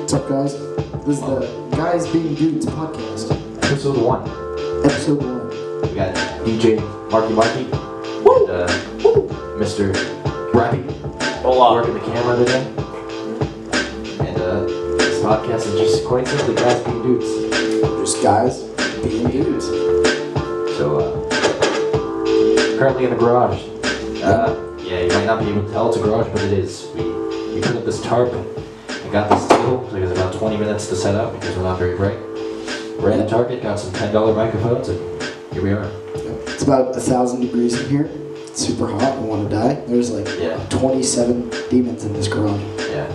What's up, guys? This is the Guys Being Dudes podcast. Episode 1. Episode 1. We got DJ Marky Woo! and Woo! Mr. Brappy working the camera today. And this podcast is just quite simply Guys Being Dudes. Just guys being dudes. So, currently in the garage. Yeah, you might not be able to tell it's a garage, but it is. We put up this tarp. We got this table. It took us about 20 minutes to set up because we're not very bright. Ran to Target, got some $10 microphones, and here we are. It's about 1,000 degrees in here. It's super hot. I want to die. There's like 27 demons in this garage. Yeah.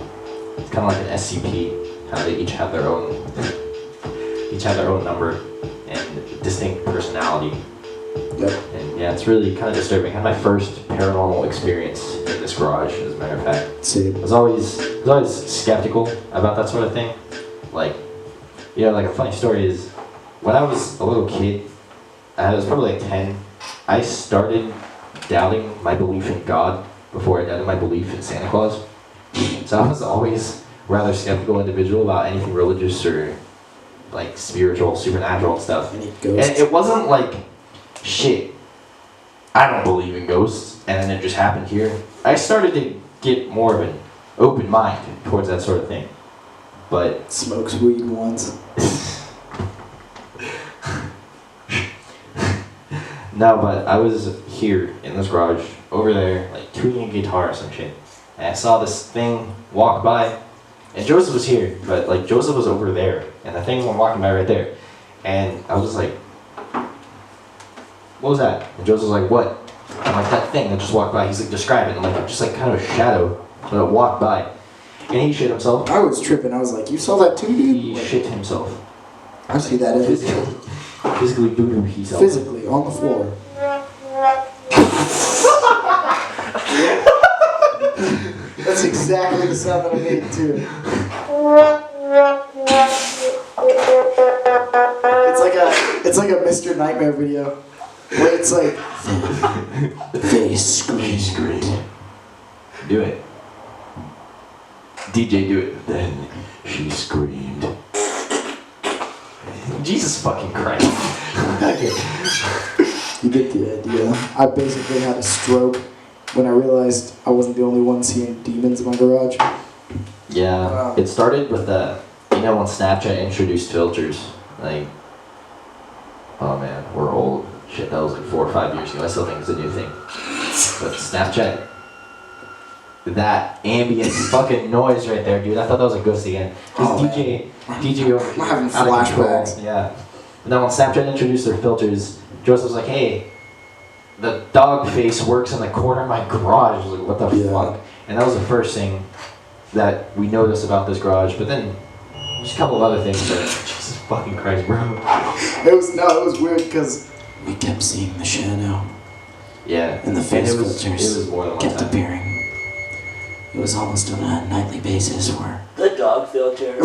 It's kind of like an SCP. How they each have their own number and distinct personality. Yep. And yeah, it's really kind of disturbing. I had my first paranormal experience in this garage, as a matter of fact. See. I was always skeptical about that sort of thing. Like, you know, like a funny story is, when I was a little kid, I was probably like 10, I started doubting my belief in God before I doubted my belief in Santa Claus. So I was always a rather skeptical individual about anything religious or like spiritual, supernatural and stuff. Any ghosts? And it wasn't like, shit, I don't believe in ghosts, and then it just happened here. I started to get more of an open mind towards that sort of thing. But Smokes weed once. no, but I was here in this garage, over there, like tuning a guitar or some shit. And I saw this thing walk by, and Joseph was here, but like Joseph was over there, and the thing went walking by right there. And I was just like, what was that? And Joseph was like, what? I'm like, that thing that just walked by. He's like, describe it. I'm like, just like kind of a shadow that walked by. And he shit himself. I was tripping. I was like, you saw that too, dude? He shit himself. I see that every day. Physically booted himself. Physically, on the floor. That's exactly the sound that I made too. It's like a Mr. Nightmare video. Where it's like they screamed. Do it. DJ, do it. Then she screamed. Jesus fucking Christ. You get the idea. I basically had a stroke when I realized I wasn't the only one seeing demons in my garage. Yeah, Wow. It started with when Snapchat introduced filters. Like, oh man, we're old. Shit, that was like 4 or 5 years ago. I still think it's a new thing. But Snapchat, that ambient fucking noise right there, dude. I thought that was a ghost again. Because DJ over I'm having out of control. flashbacks. Yeah. And then when Snapchat introduced their filters, Joseph was like, hey, the dog face works in the corner of my garage. I was like, what the fuck? And that was the first thing that we noticed about this garage. But then, just a couple of other things that, Jesus fucking Christ, bro. It was weird because we kept seeing the shadow. Yeah. And the face it was filters more than one kept time. appearing. It was almost on a nightly basis where The dog filter.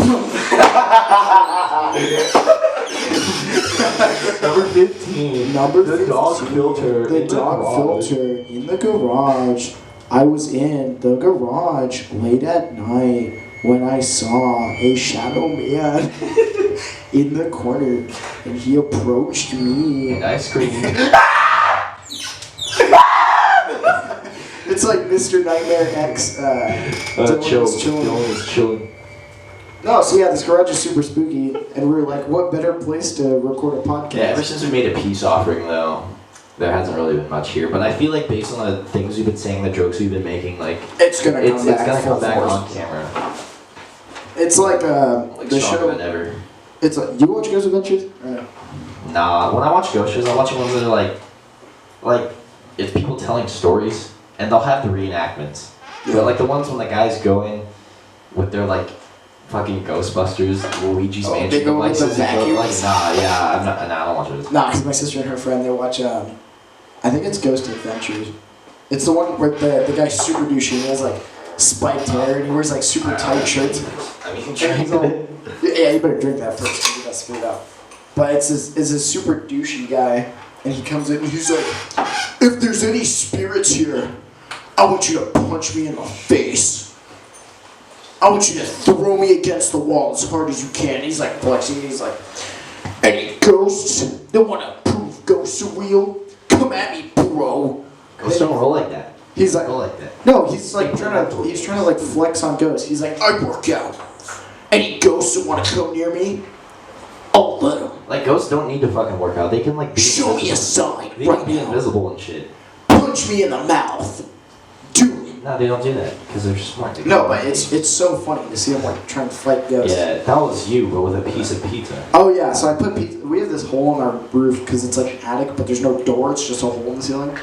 Number 15. The dog filter. The dog filter in the garage. I was in the garage late at night when I saw a shadow man in the corner, and he approached me. And I screamed. It's like Mr. Nightmare X. Dylan was chilling. No, so yeah, this garage is super spooky, and we were like, what better place to record a podcast? Yeah, ever since we made a peace offering, though, there hasn't really been much here. But I feel like based on the things we've been saying, the jokes we've been making, like It's gonna come back. It's gonna come back full on force. camera, It's like like the stronger show. than ever. It's like, you watch Ghost Adventures? Or no? Nah, when I watch ghost shows, I watch ones that are like it's people telling stories, and they'll have the reenactments. Yeah. But like the ones when the guys go in with their like fucking Ghostbusters, Luigi's Oh, they Mansion go with the devices, and go, like vacuums? nah, yeah, I don't watch those. Nah, because my sister and her friend, they watch, I think it's Ghost Adventures. It's the one where the guy's super douchey, he has like spiked hair, and he wears like super tight shirts. I mean, And he's all, yeah, you better drink that first, because you gotta spit it out. But it's this super douchey guy, and he comes in and he's like, if there's any spirits here, I want you to punch me in the face. I want you to throw me against the wall as hard as you can. He's like flexing. He's like, any ghosts that want to prove ghosts are real? Come at me, bro. Ghosts don't roll like that. He's like, Roll like that. no, he's like trying to like flex on ghosts. He's like, I work out. Any ghosts that want to come near me, I'll let them. Like ghosts don't need to fucking work out. They can like be Show me a invisible. sign They right can be now. invisible and shit. Punch me in the mouth. Do it. No, they don't do that because they're smart. No, but it's so funny to see him like trying to fight ghosts. Yeah, that was you, but with a piece of pizza. Oh yeah, so I put pizza. We have this hole in our roof because it's like an attic, but there's no door. It's just a hole in the ceiling.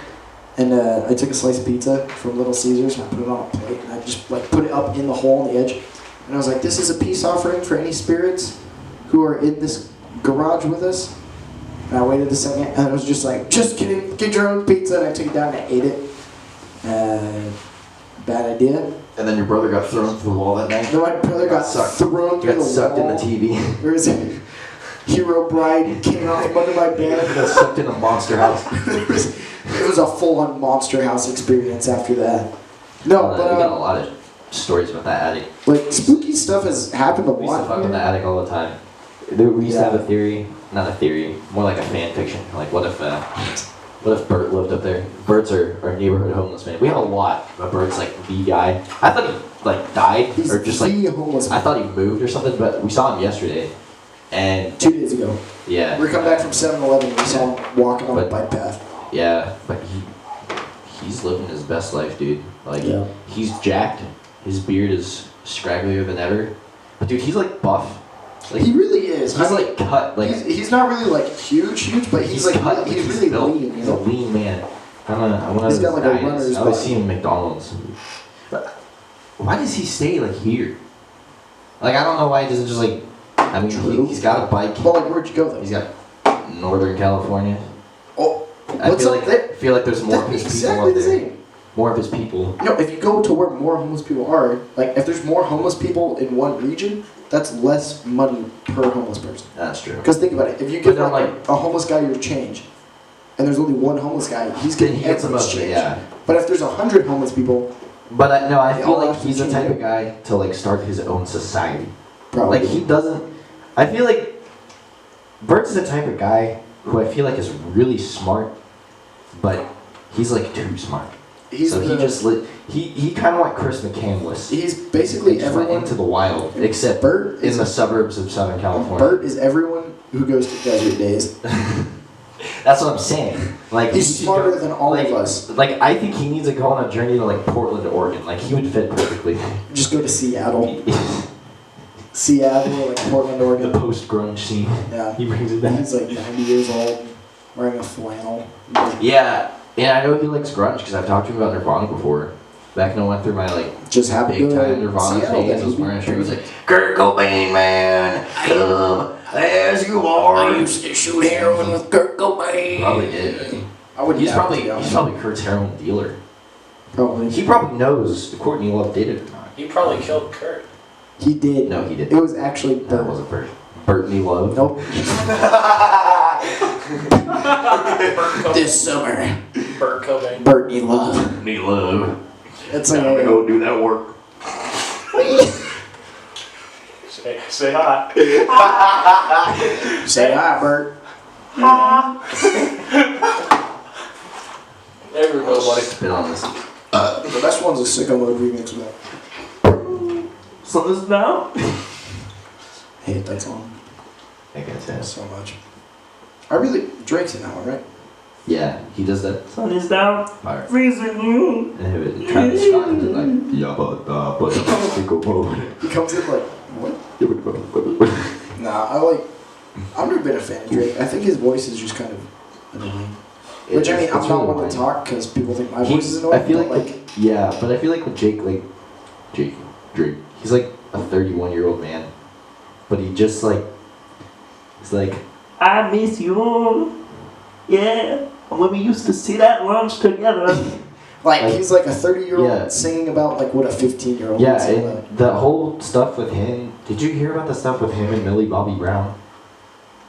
And I took a slice of pizza from Little Caesars and I put it on a plate and I just like put it up in the hole on the edge. And I was like, this is a peace offering for any spirits who are in this garage with us. And I waited a second and I was just like, just kidding, get your own pizza. And I took it down and I ate it. Bad idea. And then your brother got thrown through the wall that night. Then my brother got Sucked. thrown You through got the sucked wall. in the TV. There was a Hero Bride came out from under my You bed. got sucked in a monster house. It was a full-on Monster House experience after that. No, We got a but lot of stories about that attic. like spooky stuff has happened a We used to lot. fuck with the here. attic all the time. We used to have Yeah. a theory, not a theory, more like a fan fiction. Like what if Bert lived up there? Bert's our neighborhood homeless man. We have a lot, but Bert's like the guy. I thought he like died He's or just the like homeless I man. thought he moved or something, but we saw him yesterday, and 2 days ago. yeah, We were coming back from 7-Eleven and we saw him walking on the But- bike path. yeah, but he's living his best life, dude. Like Yeah. he's jacked. His beard is scragglier than ever, but dude, he's like buff. Like He really is. he's I mean, like cut. Like he's not really like huge, but he's like cut, he's he's really built. lean. You He's a know? lean man. I want He's to got, like, a runner's I always body. see him at McDonald's. But why does he stay like here? Like I don't know why he doesn't just like. I mean, True. he's got a bike. Well, like where'd you go though? He's got Northern California. Oh, I what's feel up like there? feel like there's more of That's his people exactly up the there. same. More of his people. You know, if you go to where more homeless people are, like if there's more homeless people in one region, that's less money per homeless person. That's true. Because think about it, if you But give then, like, like- a homeless guy your change, and there's only one homeless guy, he's Then getting he gets everyone's most of it, change. yeah. But if there's 100 homeless people, But I They feel all like have to he's the change type it. of guy to like start his own society. probably. Like he doesn't. I feel like Bert's the type of guy who I feel like is really smart, but he's like too smart. he's so he the- just he kind of like Chris McCandless. he's basically He just went everyone. into the wild, except Bert in is the suburbs of Southern California. Bert is everyone who goes to Desert Days. That's what I'm saying. Like He's he should smarter go- than all like, of us. Like I think he needs to go on a journey to like Portland, Oregon. Like he would fit perfectly. Just go to Seattle, Seattle, like Portland, The Oregon. post grunge scene. Yeah, He brings it back. he's like 90 years old, wearing a flannel. Yeah, and I know he likes grunge because I've talked to him about Nirvana before. Back when I went through my like Just happy big to go time to Nirvana Seattle. phase, I Then was he'd be wearing a shirt. He was like, perfect. "Kurt Cobain, man, come as you are." to shoot heroin with Kurt Cobain. Probably did. I wouldn't. He's doubt it, probably to be honest. he's probably Kurt's heroin dealer. Probably. He probably knows if Courtney Love did it or not. He probably killed Kurt. He did. No, he It didn't. was actually That Bert. wasn't Bert. Bertney Love. Nope. Burt Cobain. This summer, Burt Cobain. Bertney Love. Bertney Love. It's like do that work. Say hi. say hi, Bert. There we go, buddy. Spit on this. The best one's a Sicko Mode remix of that. Sun is down. I hate that song I guess yes. so much. I really Drake's in that one, right? Yeah, he does that. Sun is down, Part. freezing you. And Travis Scott is like, yeah, but single mode. He comes in like, what? Nah, I've never been a fan of Drake. I think his voice is just kind of annoying. Which I mean, I'm not one to talk because people think my voice is annoying. I feel but, like yeah, but I feel like with Drake, he's like a 31-year-old man, but he just like, he's like, I miss you. Yeah, when we used to sit at lunch together. like he's like a 30-year-old Yeah. singing about like what a 15-year-old yeah, would say and about. the whole stuff with him. Did you hear about the stuff with him and Millie Bobby Brown?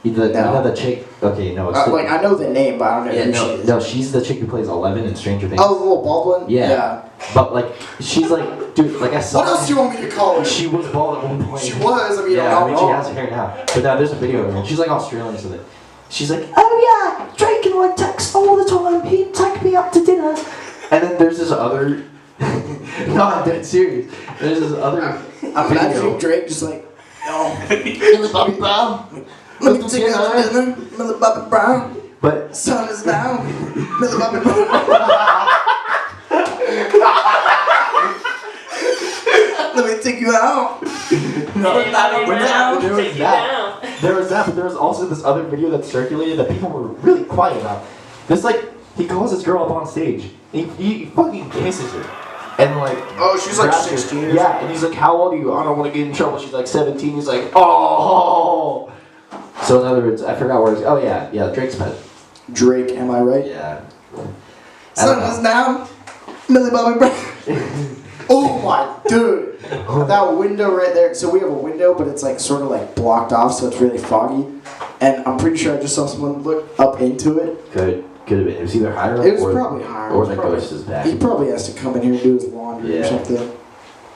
You know the chick. Okay, no, it's Like I know the name, but I don't know yeah, who no, she is. no, she's the chick who plays 11 in Stranger Things. Oh, the little bald one. Yeah. But like, she's like, dude, like I saw. What else do you want me to call her? She was bald at one point. She was. I mean, Yeah, I mean, she wrong. has hair now. But now there's a video of her. And she's like Australian or something. She's like, Oh yeah, Drake and I text all the time. He'd take me out to dinner. and then there's this other. No, I'm dead serious. There's this other. I'm video. imagining Drake just like, no. Millie Bobby Brown. Let me take you out to dinner. Millie Bobby Brown. But Sun is down. Millie Bobby Brown. Let me take you out. no, Take you down, there was take you that. down. There was that, but there was also this other video that circulated that people were really quiet about. This like, he calls this girl up on stage. He fucking kisses her. And like, Oh, she's like grabs her. 16. Yeah, and he's like, how old are you? I don't want to get in trouble. She's like 17. He's like, oh. So in other words, I forgot where it's. Oh yeah, Drake's pet. Drake, am I right? Yeah. Sun is down. Millie Bobby Brown. Oh my dude. That window right there. So we have a window, but it's like sort of like blocked off, so it's really foggy. And I'm pretty sure I just saw someone look up into it. Could have been. It was either higher It was or probably higher. or It was the probably- ghost is back. He probably has to come in here and do his laundry or Yeah. something.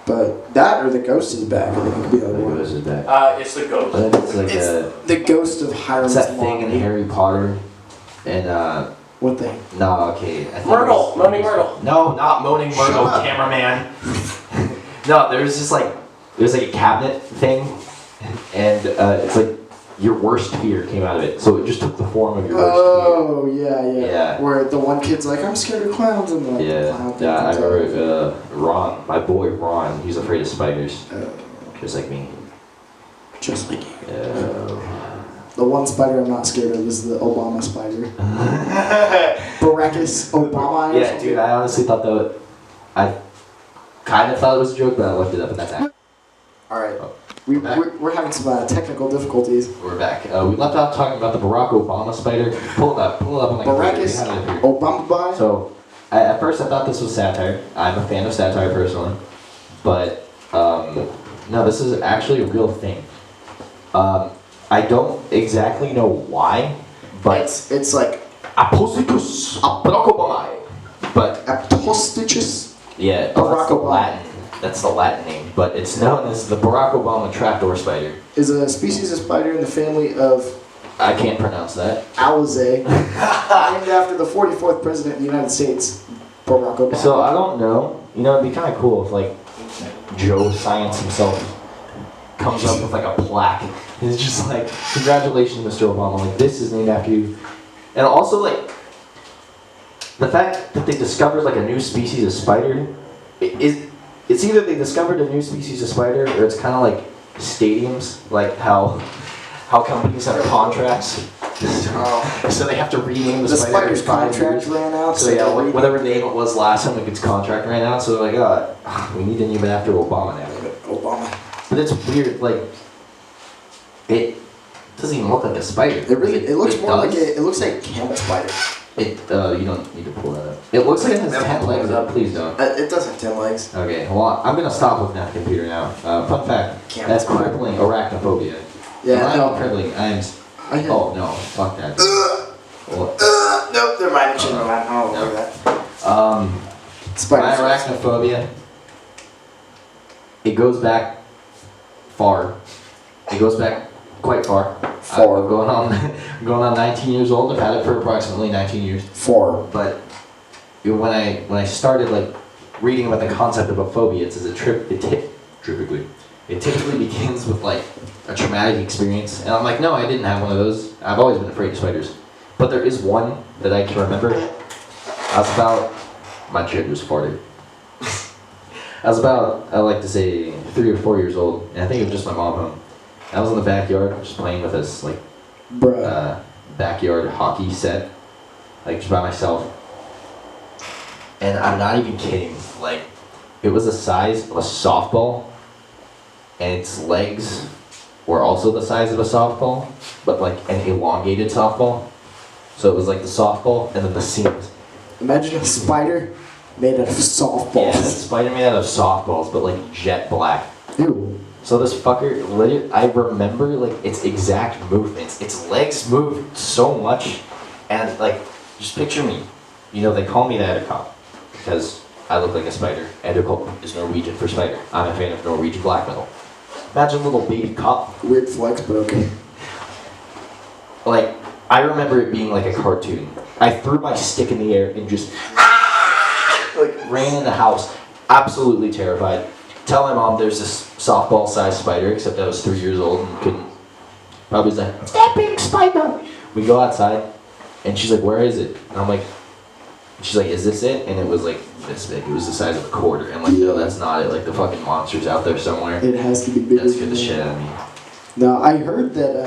But that or the ghost is back. I think it could be The the other one. ghost is back. It's the ghost. But then it's like It's the ghost of Hiram's it's that thing in laundry. Harry Potter, and What thing? no, okay. I think Myrtle, it was- Moaning Myrtle. No, not Moaning Shut Myrtle, up. cameraman. No, there's just like there's like a cabinet thing, and it's like your worst fear came out of it. So it just took the form of your worst Oh yeah. Yeah. Where the one kid's like, I'm scared of clowns, and like fear. the clown thing Yeah, I comes out. remember Ron, my boy Ron. He's afraid of spiders, Oh, just like me. just like you. Yeah. The one spider I'm not scared of is the Obama spider. Baracus Obama. or Yeah, something. dude, I honestly thought that. I kind of thought it was a joke, but I looked it up and that's that. All right. Oh, We're back. we're having some technical difficulties. We're back. We left out talking about the Barack Obama spider. Pull it up on the computer. We Baracus have it up here. Obama by. So, at first I thought this was satire. I'm a fan of satire personally, but no, this is actually a real thing. I don't exactly know why, but It's like Apostolicus Barack Obama. But Apostolichus. yeah, Barack that's the Obama. Latin. That's the Latin name, but it's known as the Barack Obama trapdoor spider. Is a species of spider in the family of I can't pronounce that. Alizae, named after the 44th president of the United States, Barack Obama. So I don't know. You know, it'd be kind of cool if like Joe Science himself comes up with like a plaque. It's just like, congratulations, Mr. Obama. Like this is named after you. And also like the fact that they discovered like a new species of spider it's either they discovered a new species of spider or it's kind of like stadiums, like how companies have contracts. So they have to rename the, the spider every spider's 5 contract years. ran out. So yeah, whatever name it was last time, like its contract ran out. So they're like, oh, we need to name it after Obama now. Obama. But it's weird, like it doesn't even look like a spider. It really. It looks more like does. it looks like a camel spider. It. You don't need to pull that up. It looks like it has 10 legs up. Please don't. It does have 10 legs. Okay, well, I'm gonna stop looking at the computer now. Fun fact: Camel that's spider. crippling arachnophobia. Yeah. I'm No. crippling. I had, Oh no, fuck that. Well, nope. Never mind. Never mind. I don't know that. my Spiders. arachnophobia. It goes back far. It goes back quite far. Far. I'm going on I'm going on 19 years old. I've had it for approximately 19 years. 4. But when I started like reading about the concept of a phobia, it says it typically begins with like a traumatic experience, and I'm like, no, I didn't have one of those. I've always been afraid of spiders, but there is one that I can remember. I was about my kid was farted. I was about, I like to say, 3 or 4 years old, and I think it was just my mom home. I was in the backyard just playing with this like Bruh. backyard hockey set, like just by myself. And I'm not even kidding. Like, it was the size of a softball, and its legs were also the size of a softball, but like an elongated softball. So it was like the softball, and then the seams. Imagine a spider made out of Yeah, softballs. Spider made out of softballs, but like jet black. Ew. So this fucker, I remember like its exact movements. Its legs moved so much, and like, just picture me. You know, they call me the Edacop because I look like a spider. Edderkopp is Norwegian for spider. I'm a fan of Norwegian black metal. Imagine a little baby cop. Weird flex, but okay. Like, I remember it being like a cartoon. I threw my stick in the air and just like ran in the house, absolutely terrified. Tell my mom there's this softball-sized spider, except I was 3 years old and couldn't. Probably was like, it's that big spider. We go outside, and she's like, where is it? And I'm like, she's like, is this it? And it was like this big. It was the size of a quarter. And like, no, that's not it. Like the fucking monster's out there somewhere. It has to be bigger. That scared than the that. shit out of me. No, I heard that.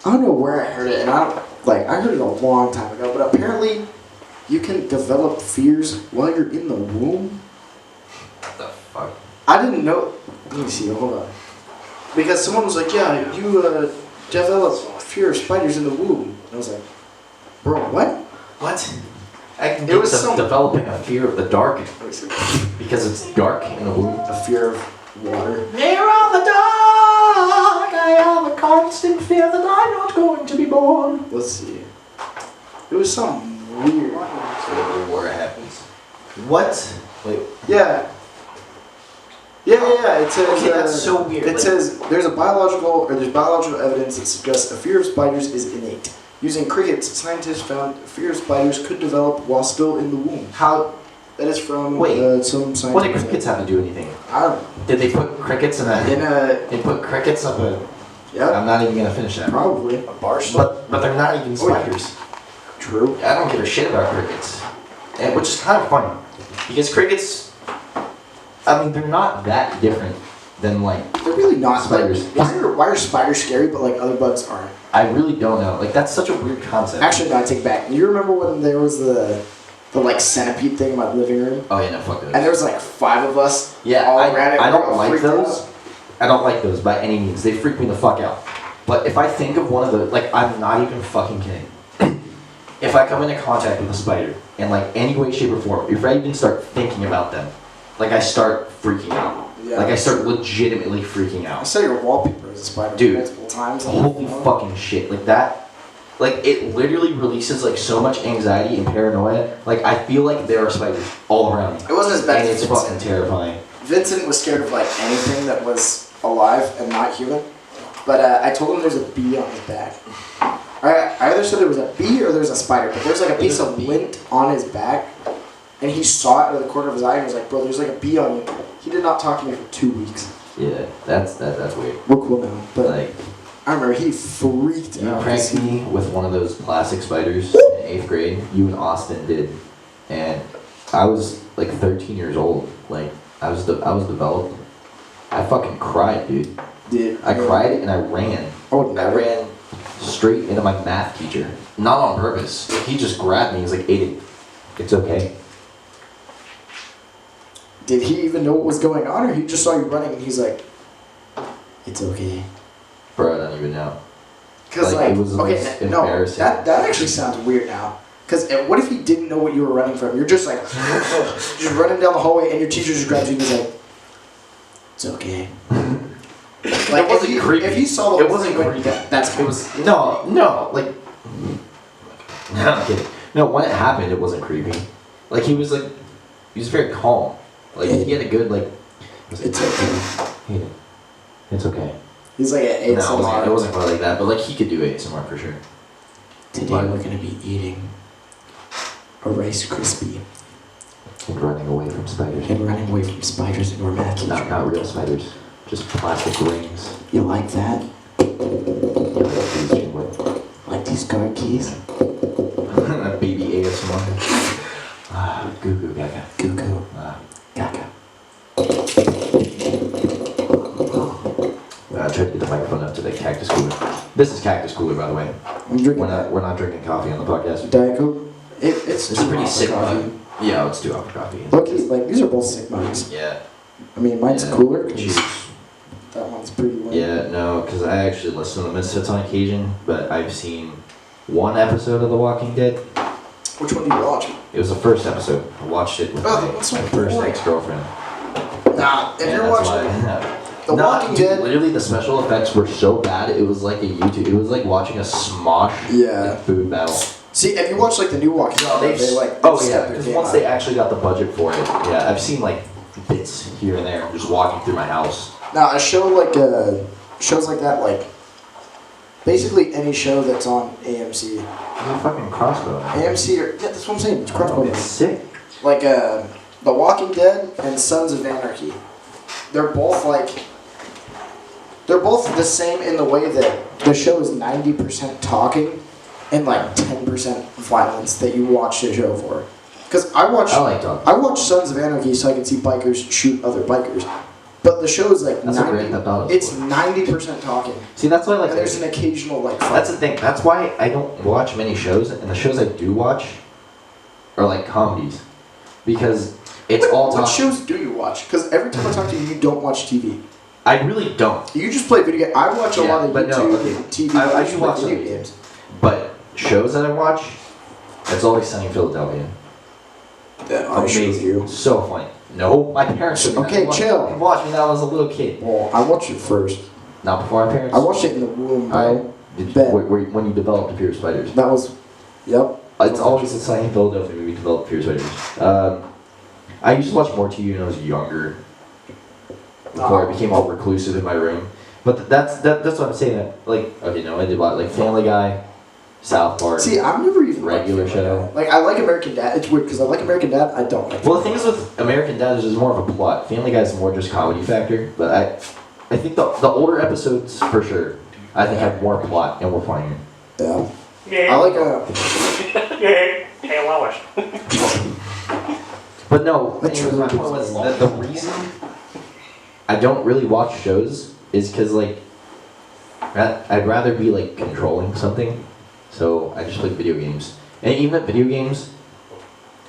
I don't know where I heard it, and I heard it a long time ago. But apparently, you can develop fears while you're in the womb. What the fuck? I didn't know. Let me see. Hold on. Because someone was like, "Yeah, you develop fear of spiders in the womb." And I was like, "Bro, what?" What? I can It was some- developing a fear of the dark Let me see. because it's dark in the womb. A fear of water. Near on the dark, I have a constant fear that I'm not going to be born. Let's see. It was some weird. So the war happens. What? Wait. Yeah. Yeah. It says. Okay, that's so weird. It Like- says there's biological evidence that suggests a fear of spiders is innate. Using crickets, scientists found fear of spiders could develop while still in the womb. How? That is from Wait. some science. What did crickets have to do anything? I don't know. Did they put crickets in a? They put crickets up a. Yeah, I'm not even gonna finish that. probably. A bar stool? But they're not even Oh, yeah. spiders. True. I don't give a shit about crickets, and which is kind of funny because crickets. I mean, they're not that different than like. They're really not Spiders. Why are spiders scary, but like other bugs aren't? I really don't know. Like that's such a weird concept. Actually, no, I take it back. You remember when there was the like centipede thing in my living room, Oh yeah, no, fuck those. and there was like 5 of us Yeah, all around it. I We were don't all like freaked those. out. I don't like those by any means. They freak me the fuck out. But if I think of one of the, like, I'm not even fucking kidding. If I come into contact with a spider in like any way, shape, or form, if I even start thinking about them, like I start freaking out. Yeah. Like I start legitimately freaking I out. saw your wallpaper as a spider Dude. multiple times. Holy fucking shit! Like that. Like it literally releases like so much anxiety and paranoia. Like I feel like there are spiders all around me. It wasn't as bad And as it's Vincent. fucking terrifying. Vincent was scared of like anything that was alive and not human. But I told him there's a bee on his back. I either said there was a bee or there's a spider, but there's like a piece of lint on his back, and he saw it out of the corner of his eye and was like, "Bro, there's like a bee on you." He did not talk to me for 2 weeks. Yeah, that's weird. We're cool now, but Like. I remember he freaked You out. pranked me with one of those plastic spiders in 8th grade. You and Austin did, and I was like 13 years old. Like I was developed. I fucking cried, dude. Did I cried and I ran. Oh, I no. ran straight into my math teacher. Not on purpose. He just grabbed me. He's like, Aiden, it's okay. Did he even know what was going on, or he just saw you running and he's like, "It's okay"? Bro, I don't even know. Because Like, like, it was okay, no, embarrassing. that actually sounds weird now. Because what if he didn't know what you were running from? You're just like, just running down the hallway, and your teacher just grabs you and he's like, "It's okay." Like, wasn't creepy. If he saw the It wasn't whole creepy. thing, that's It was no, like. No, I'm kidding. No, when it happened, it wasn't creepy. Like he was very calm. Like he had a good like. It's okay. He- It's okay. He's like an No, ASMR. it wasn't quite like that, but like he could do ASMR for sure. Today we're gonna be eating a Rice Krispie And running away from spiders. and running away from spiders in our math Not teacher. real spiders, just plastic rings. You like that? Yeah, like these you would. Like these card keys? Baby ASMR. Goo goo gaga. Goo goo. Gaga. Gaga. I tried to get the microphone up to the cactus cooler. This is cactus cooler, by the way. I'm drinking We're not drinking coffee on the podcast. Diet Coke. It's It's a pretty too sick hot for mug. Yeah, let's do off coffee. Look, like these are both sick mugs. Yeah. I mean, mine's Yeah. cooler 'cause Cheers. that one's pretty light. Yeah, no, because I actually listen to the Misfits on occasion, but I've seen one episode of The Walking Dead. Which one do you watch? It was the first episode. I watched it with Oh, my that's so first boring. ex-girlfriend. Nah, if And you're that's watching why- The No, Walking dude, Dead. literally the special effects were so bad, it was like a YouTube, it was like watching a Smosh Yeah. food battle. See, if you watch like the new Walking Dead, they like Oh step yeah, their because game once up. they actually got the budget for it, yeah, I've seen like bits here and there just walking through my house. Now a show like shows like that, like basically any show that's on AMC, It's a fucking crossbow. AMC or yeah, that's what I'm saying. It's Oh, crossbow. it's sick. Like The Walking Dead and Sons of Anarchy. They're both the same in the way that the show is 90% talking and like 10% violence that you watch the show for. Because I like talking. I watch Sons of Anarchy so I can see bikers shoot other bikers. But the show is like That's a great 90, Theft Auto it's sport. 90% talking. See, that's why I like. And there's an occasional like fight. That's the thing. That's why I don't watch many shows, and the shows I do watch are like comedies, because it's all What talk. shows do you watch? Because every time I talk to you, you don't watch TV. I really don't. You just play video games. I watch a Yeah, lot of but no, YouTube okay. and TV. I just do play watch video some. games. But shows that I watch, it's always Sunny in Philadelphia. I show Amazing. you. So funny. No, my parents. showed me that. Okay, They chill. They watched me when I was a little kid. Well, I watched it first. Not before my parents. I watched it in the womb, bro. Bet. When you developed Fear of Spiders. That was, yep. It's always a Sunny in Philadelphia when we developed Fear of Spiders. I used to watch more TV when I was younger. Before I became all reclusive in my room. But that's what I'm saying. That, like, okay, no, I did watch like Family Guy, South Park. See, I've never even liked Regular Family show. Guy. Like, I like American Dad. It's weird because I like American Dad. I don't like. Well, the thing is with American Dad is there's more of a plot. Family Guy is more just comedy factor. But I think the older episodes for sure, I think have more plot and were funnier. Yeah. Yeah. I like Yeah. Hey, Lois. But no, That's anyways, my true. point was that the reason I don't really watch shows is because like I'd rather be like controlling something, so I just play video games. And even at video games,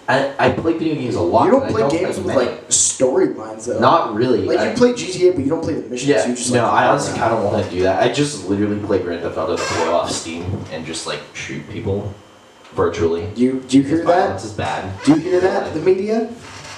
I play video games a lot. You don't but I play games with many. like storylines though. Not really. Like I- you play GTA, but you don't play the missions. Yeah, You just no, like, I honestly kind of want to do that. I just literally play Grand Theft Auto to blow off steam and just like shoot people virtually. Do you hear Because that? violence is bad. Do you hear that? The media.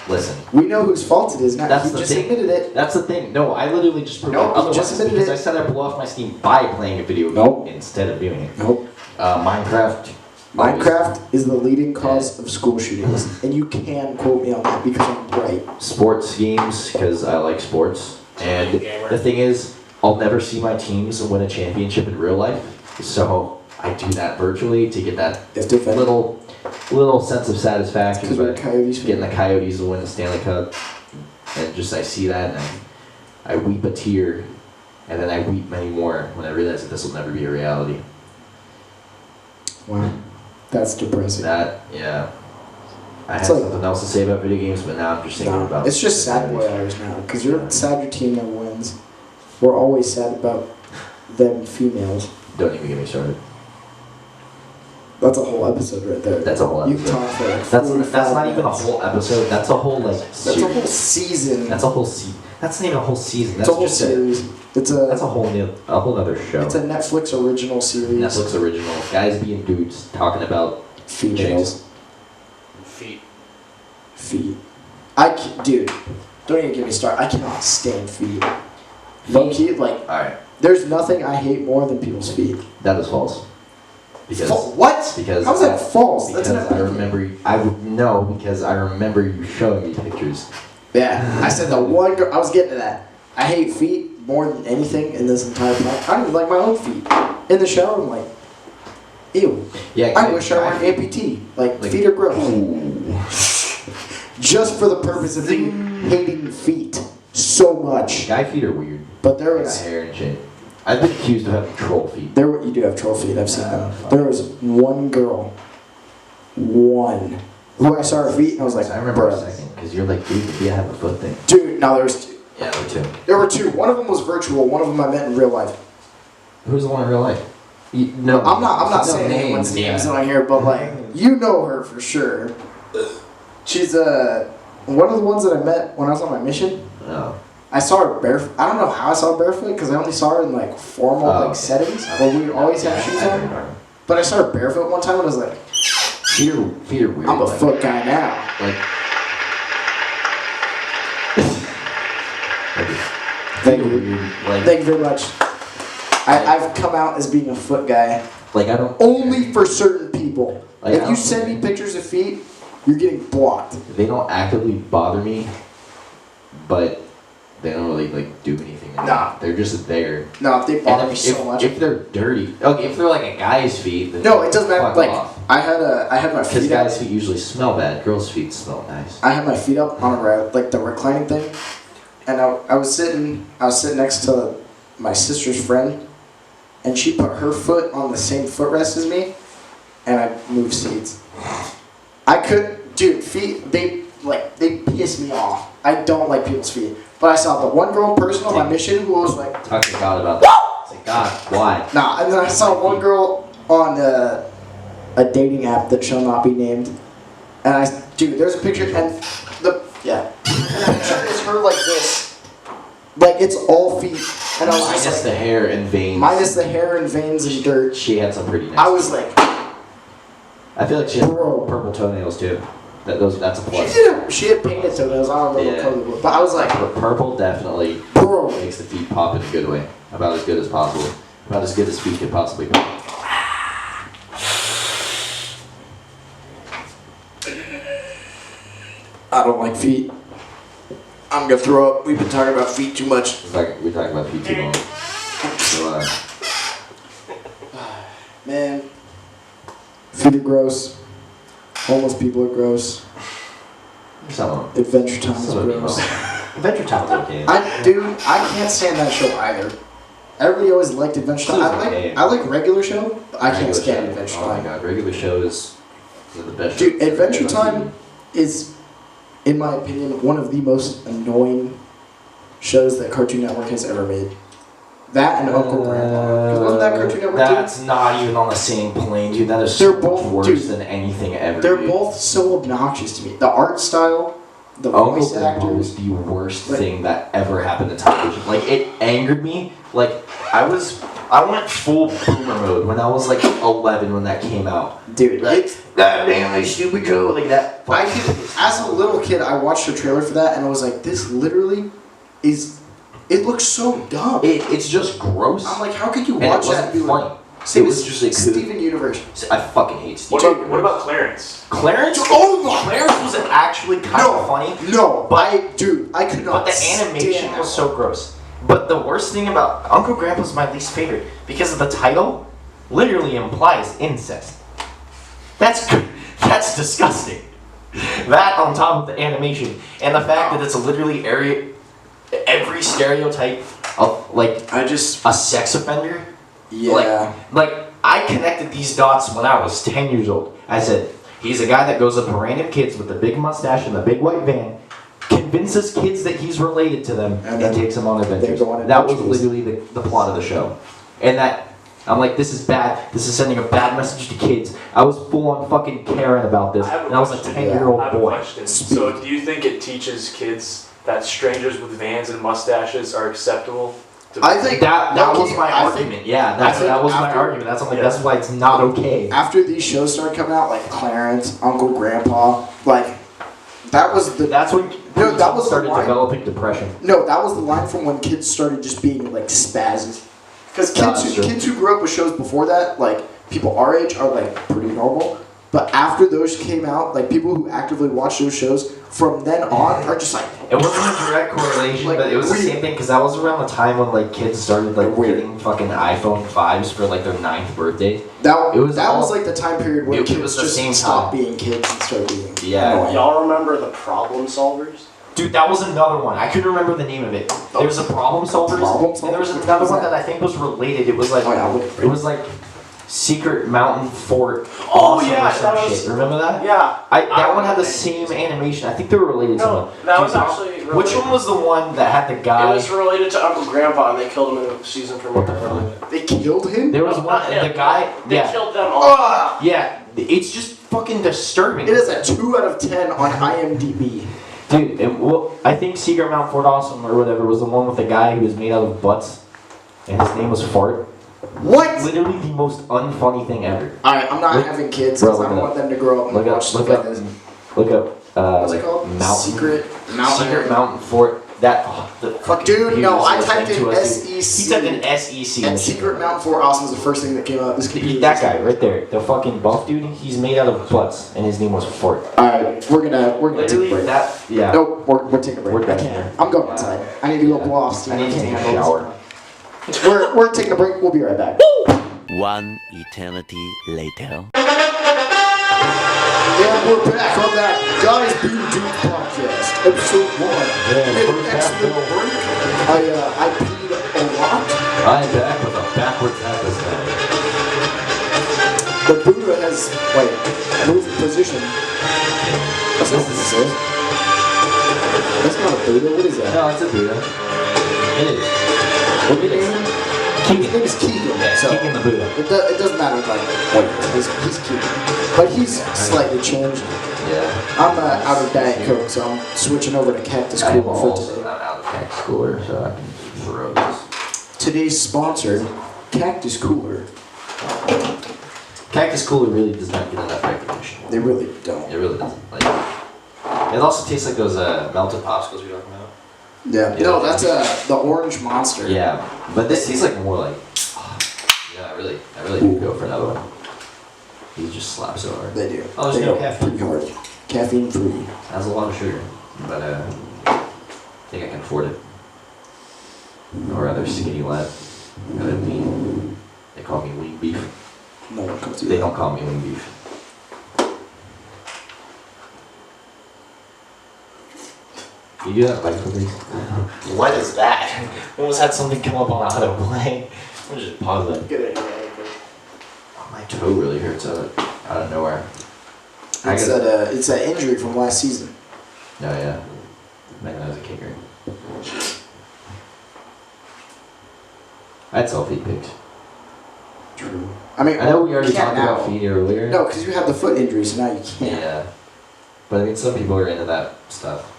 Listen, We know whose fault it is now. That's He the just thing. admitted it. that's the thing. No, I literally just proved No, it. you Otherwise, just admitted because it. I said I blow off my steam by playing a video game Nope. instead of doing it. Nope. Minecraft. Minecraft is the leading cause of school shootings, and you can quote me on that because I'm right. Sports games because I like sports. And Gamer. the thing is, I'll never see my teams win a championship in real life, so I do that virtually to get that You have to defend. little sense of satisfaction Because we're by Coyotes. getting the Coyotes to win the Stanley Cup. And just I see that and I weep a tear, and then I weep many more when I realize that this will never be a reality. Wow, that's depressing. That, yeah. I It's had like- something else to say about video games, but now I'm just thinking No, about it's just sad boy hours now because you're sad your team never wins. We're always sad about them females. Don't even get me started. That's a whole episode right there. That's a whole You can episode. talk for like That's 45 not even a minutes. whole episode. That's a whole like That's a series. whole season. That's a whole That's not even a whole season. It's That's a whole just series. It's That's a a whole other show. it's a Netflix original series. Netflix original. Guys being dudes talking about Females. Feet. Feet. Dude, don't even get me started. I cannot stand feet. Feet? Low key, like, All right, there's nothing I hate more than people's feet. that is false. Because What? because How's that false? Because That's I remember I would know because I remember you showing me pictures. Yeah, I said the one girl. I was getting to that. I hate feet more than anything in this entire planet. I don't even like my own feet. In the shower, I'm like, ew. Yeah, I wish I were an amputee. Like feet are gross. Just for the purpose of me hating feet so much. Guy feet are weird. But there They got was hair and shit. I've been accused of having troll feet. you do have troll feet. I've seen them. fuck. There was one girl, who I saw her feet and I was like, I remember a bruh. second because you're like, dude, yeah, I have a foot thing. Dude, no, there was two. Yeah, me too. There were two. One of them was virtual. One of them I met in real life. Who's the one in real life? No, I'm not no saying anyone's names yeah. on here, but like you know her for sure. She's one of the ones that I met when I was on my mission. Oh. I saw her barefoot. I don't know how I saw her barefoot because I only saw her in like formal Oh, like okay. settings where we would always have shoes on. But I saw her barefoot one time and I was like, Feet are weird. I'm a like- foot guy now. Like. Thank feet are you. weird, Like, Thank you very much. I've come out as being a foot guy like I don't. only for certain people. Like, I if you don't send me think- pictures of feet, you're getting blocked. They don't actively bother me, but they don't really like do anything. to me. Nah. They're just there. No, if they And bother me if, so much. if they're dirty, okay, if they're like a guy's feet, then No, it doesn't matter. fuck Like off. I had my Because feet up. guys' feet usually smell bad. Girls' feet smell nice. I had my feet up on like the reclining thing, and I was sitting next to my sister's friend, and she put her foot on the same footrest as me, and I moved seats. I could, dude, feet they piss me off. I don't like people's feet, but I saw the one girl in person on my mission who was like, Talk to God about that. It's like, God, why? nah, and then I saw one girl on a dating app that shall not be named, and dude, there's a picture, and the picture is her like this, like it's all feet, and I was Minus just the like, hair and veins. minus the hair and veins and dirt. She had some pretty nice. I was like, I feel like she had Bro. purple toenails too. That's a plus. she had painted toenails. I don't remember Yeah. what color it was, but I was like, Purple definitely bro, makes the feet pop in a good way. About as good as possible. About as good as feet could possibly be. I don't like feet. I'm gonna throw up. We've been talking about feet too much. We talk about feet too long. So, Man, feet are gross. Homeless people are gross. some of Adventure Time is Some of them gross. Adventure Time's okay. I can't stand that show either. Everybody always liked Adventure Time. I like regular show, but I can't Regular stand show. Adventure Oh my Time. god, regular shows are the best. Dude, shows Adventure ever on Time is, in my opinion, one of the most annoying shows that Cartoon Network has ever made. That and Uncle Grandpa. 'Cause wasn't that Cartoon Network too? That's not even on the same plane, dude. That is They're so both- much worse dude, than anything ever. They're dude. both so obnoxious to me. The art style, the Uncle voice Grandpa actors. was the worst Like- thing that ever happened to television. Like, it angered me. Like, I went full boomer mode when I was like 11 when that came out. Dude, Like, that damn stupid show, like that. I could, as a little kid, I watched the trailer for that and I was like, this literally is. It looks so dumb. It's just gross. I'm like, how could you and it watch that wasn't and be funny. like, It was just like Steven Universe? I fucking hate Steve. What about Clarence? Clarence? Oh my! Clarence was actually kind of funny. No, But- I could not. But the animation stand was that. so gross. But the worst thing about Uncle Grandpa's my least favorite because of the title literally implies incest. That's disgusting. That on top of the animation and the fact that it's literally every stereotype of like I just. a sex offender. Yeah. Like I connected these dots when I was 10 years old. I said, he's a guy that goes up to random kids with a big mustache and a big white van, convinces kids that he's related to them, And and, then takes them on adventures. go on That was adventures. literally the plot of the show. And that, I'm like, this is bad. This is sending a bad message to kids. I was full on fucking Karen about this. I have a And I was a question. 10-year-old I have a boy. question. So, do you think it teaches kids that strangers with vans and mustaches are acceptable? I think That no, was my I think argument. Yeah, I think that was my after- argument. That's why it's not okay. after these shows started coming out, like Clarence, Uncle Grandpa, like that was the That's when No, that kids was the started line. developing depression. no, that was the line from when kids started just being like spasms. Because That's true. kids who grew up with shows before that, like people our age, are like pretty normal. But after those came out, like people who actively watch those shows from then on are just like It wasn't a direct correlation, Like, but it was the weird. same thing because that was around the time when like kids started like Weird. getting fucking iPhone 5s for like their 9th birthday. that. It was that all- was like the time period where it kids was the just same stopped time. being kids and started being Yeah. annoying. Y'all remember the Problem Solvers? Dude, that was another one. I couldn't remember the name of it. There was a Problem Solvers, Problem and there was Solvers? another Which one was that I think was related. It was like Oh, yeah, look it was like Secret Mountain Fort. Oh, Awesome yeah, or some that was- shit. Remember that? Yeah. That one had the remember same animation. I think they were related to No, one. that Dude, was actually related. Which one was the one that had the It guy? was related to Uncle Grandpa, and they killed him in the season premiere. What the fuck? They killed him. There was No, one. not him. The guy. They Yeah. killed them all. Ah! Yeah. It's just fucking disturbing. It is a 2 out of 10 on IMDb. Dude, I think Secret Mount Fort Awesome or whatever was the one with the guy who was made out of butts, and his name was Fart. What? Literally the most unfunny thing ever. Alright, I'm not Look- having kids Bro, because I look don't it want them to grow up and Look watch up, stuff look like up, this. look up. What's it called? Mountain. Secret Mountain. Secret Mountain Fort. That the fucking Dude, no, computer's I listening typed in to us, dude. SEC. He typed in SEC. And Secret Mountain 4 Awesome was the first thing that came up. This computer. That guy right there, the fucking buff dude. He's made out of butts, and his name was Fort. Alright, we're gonna take a Literally, break. that. Yeah. Nope, we're taking a break. We're I done can't. here. I'm going outside. I need to go blow off steam. I need to can't take a handle shower. this. We're taking a break. We'll be right back. One eternity later. And we're back on that Guys Being Dude podcast, episode 1. We had an excellent break. I peed a lot. I'm back with a backwards episode. The Buddha has, moved position. That's not what this is. That's not a Buddha. What is that? No, it's a Buddha. It is. What do you name him? His name is Keegan. Yeah, So Keegan the Buddha. it doesn't matter what he is. He's Keegan. But he's slightly changed. Yeah. I'm out of Diet Coke, so I'm switching over to Cactus I'm Cooler for also today. not out of tech schooler, so I can throw this. Today's sponsor, Cactus Cooler. Cactus Cooler really does not get enough recognition. They really don't. It really doesn't. Like, it also tastes like those melted popsicles we were talking about. Yeah. No, that's the Orange Monster. Yeah, but this tastes like more like. Yeah, I really do go for another one. These just slap so hard. They do. Oh, there's They no go caffeine. pretty hard. Caffeine free. Has a lot of sugar, but I think I can afford it. Or rather, skinny lad. Got it lean. They call me lean beef. No one comes to They that. don't call me lean beef. You do that bike please? What is that? We almost had something come up on autoplay. Let me just pause that. Get it. Oh, my toe really hurts out of nowhere. It's that injury from last season. Oh yeah. Back when I was a kicker. I had selfie pics. True. I mean, I know we already you can't talked about now. feet earlier. No, because you have the foot injury, so now you can't. Yeah. But I mean, some people are into that stuff.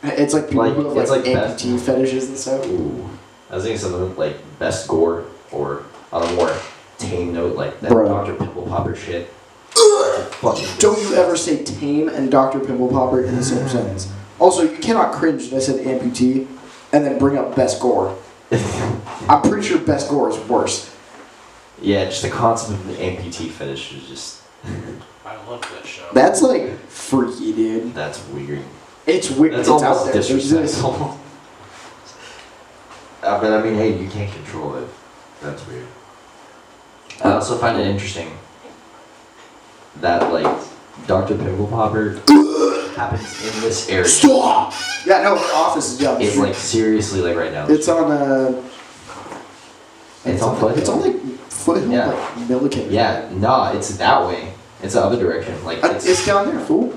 It's like people Like, who have it's like like best- amputee fetishes and stuff. Ooh. I was thinking something like best gore, or on a more tame note, like that Bro. Dr. Pimple Popper shit. Fucking Don't you ever say tame and Dr. Pimple Popper in the same sentence. Also, you cannot cringe that I said amputee and then bring up best gore. I'm pretty sure best gore is worse. Yeah, just the concept of the amputee fetish is just. I love that show. That's like freaky, dude. That's weird. It's weird. That's It's out almost there. It exists. disrespectful. But I mean, hey, you can't control it. That's weird. I also find it interesting that, like, Dr. Pimple Popper happens in this area. Stop! Yeah, no, her office is down the It's, street. like, seriously, like, right now. It's on It's on Foothill. It's on like Foothill, Yeah. like Milliken. Yeah, no, it's that way. It's the other direction. Like, It's down there, fool.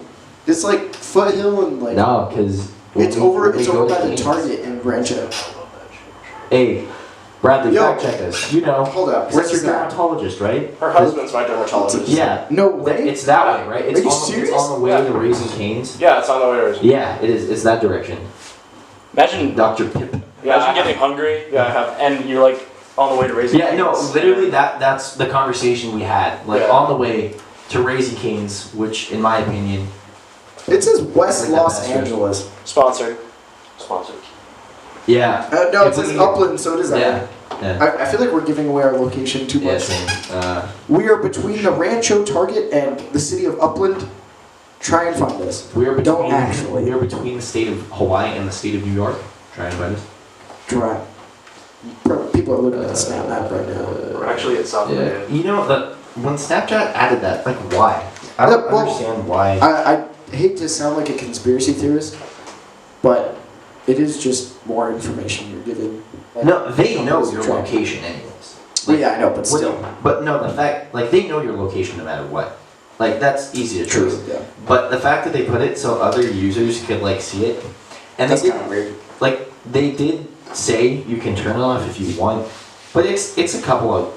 It's like Foothill and like no, because it's over by the Target in Rancho. Hey, Bradley, Yo. fact check us. You know, Hold up, where's what's your that? dermatologist, right? Her husband's my dermatologist. Yeah. No way. It's that way, right? It's Are you on the, serious? It's on the way Yeah. to Raising Cane's. Yeah, it's on the way to Arizona. Yeah, it is. It's that direction. Imagine, Dr. Pip. imagine getting hungry. Yeah, I have. And you're like on the way to raising. Yeah, no, Cane's. literally that's the conversation we had. Like Yeah. on the way to Raising Cane's, which in my opinion, It says West Like that Los bastard. Angeles. Sponsored. Sponsored. yeah. No, it If we says can- Upland, so it is Yeah. Upland. Yeah. I feel like we're giving away our location too Yeah, much. same. We are between the Rancho Target and the city of Upland. Try and find us. We are between Don't actually. we are between the state of Hawaii and the state of New York. Try and find us. Try. Bro, people are looking at the Snap map right now. We're actually at South Yeah. Miami. You know that when Snapchat added that, like why? I don't Yeah, well, understand why. I hate to sound like a conspiracy theorist, but it is just more information you're given. Like, No, they know your Track. location anyways. Well, yeah, I know, but What- still. But no, the fact, like, they know your location no matter what. Like, that's easy to True. trace. Yeah. But the fact that they put it so other users could, like, see it, and That's they kind did, of weird. like, they did say you can turn it off if you want, but it's a couple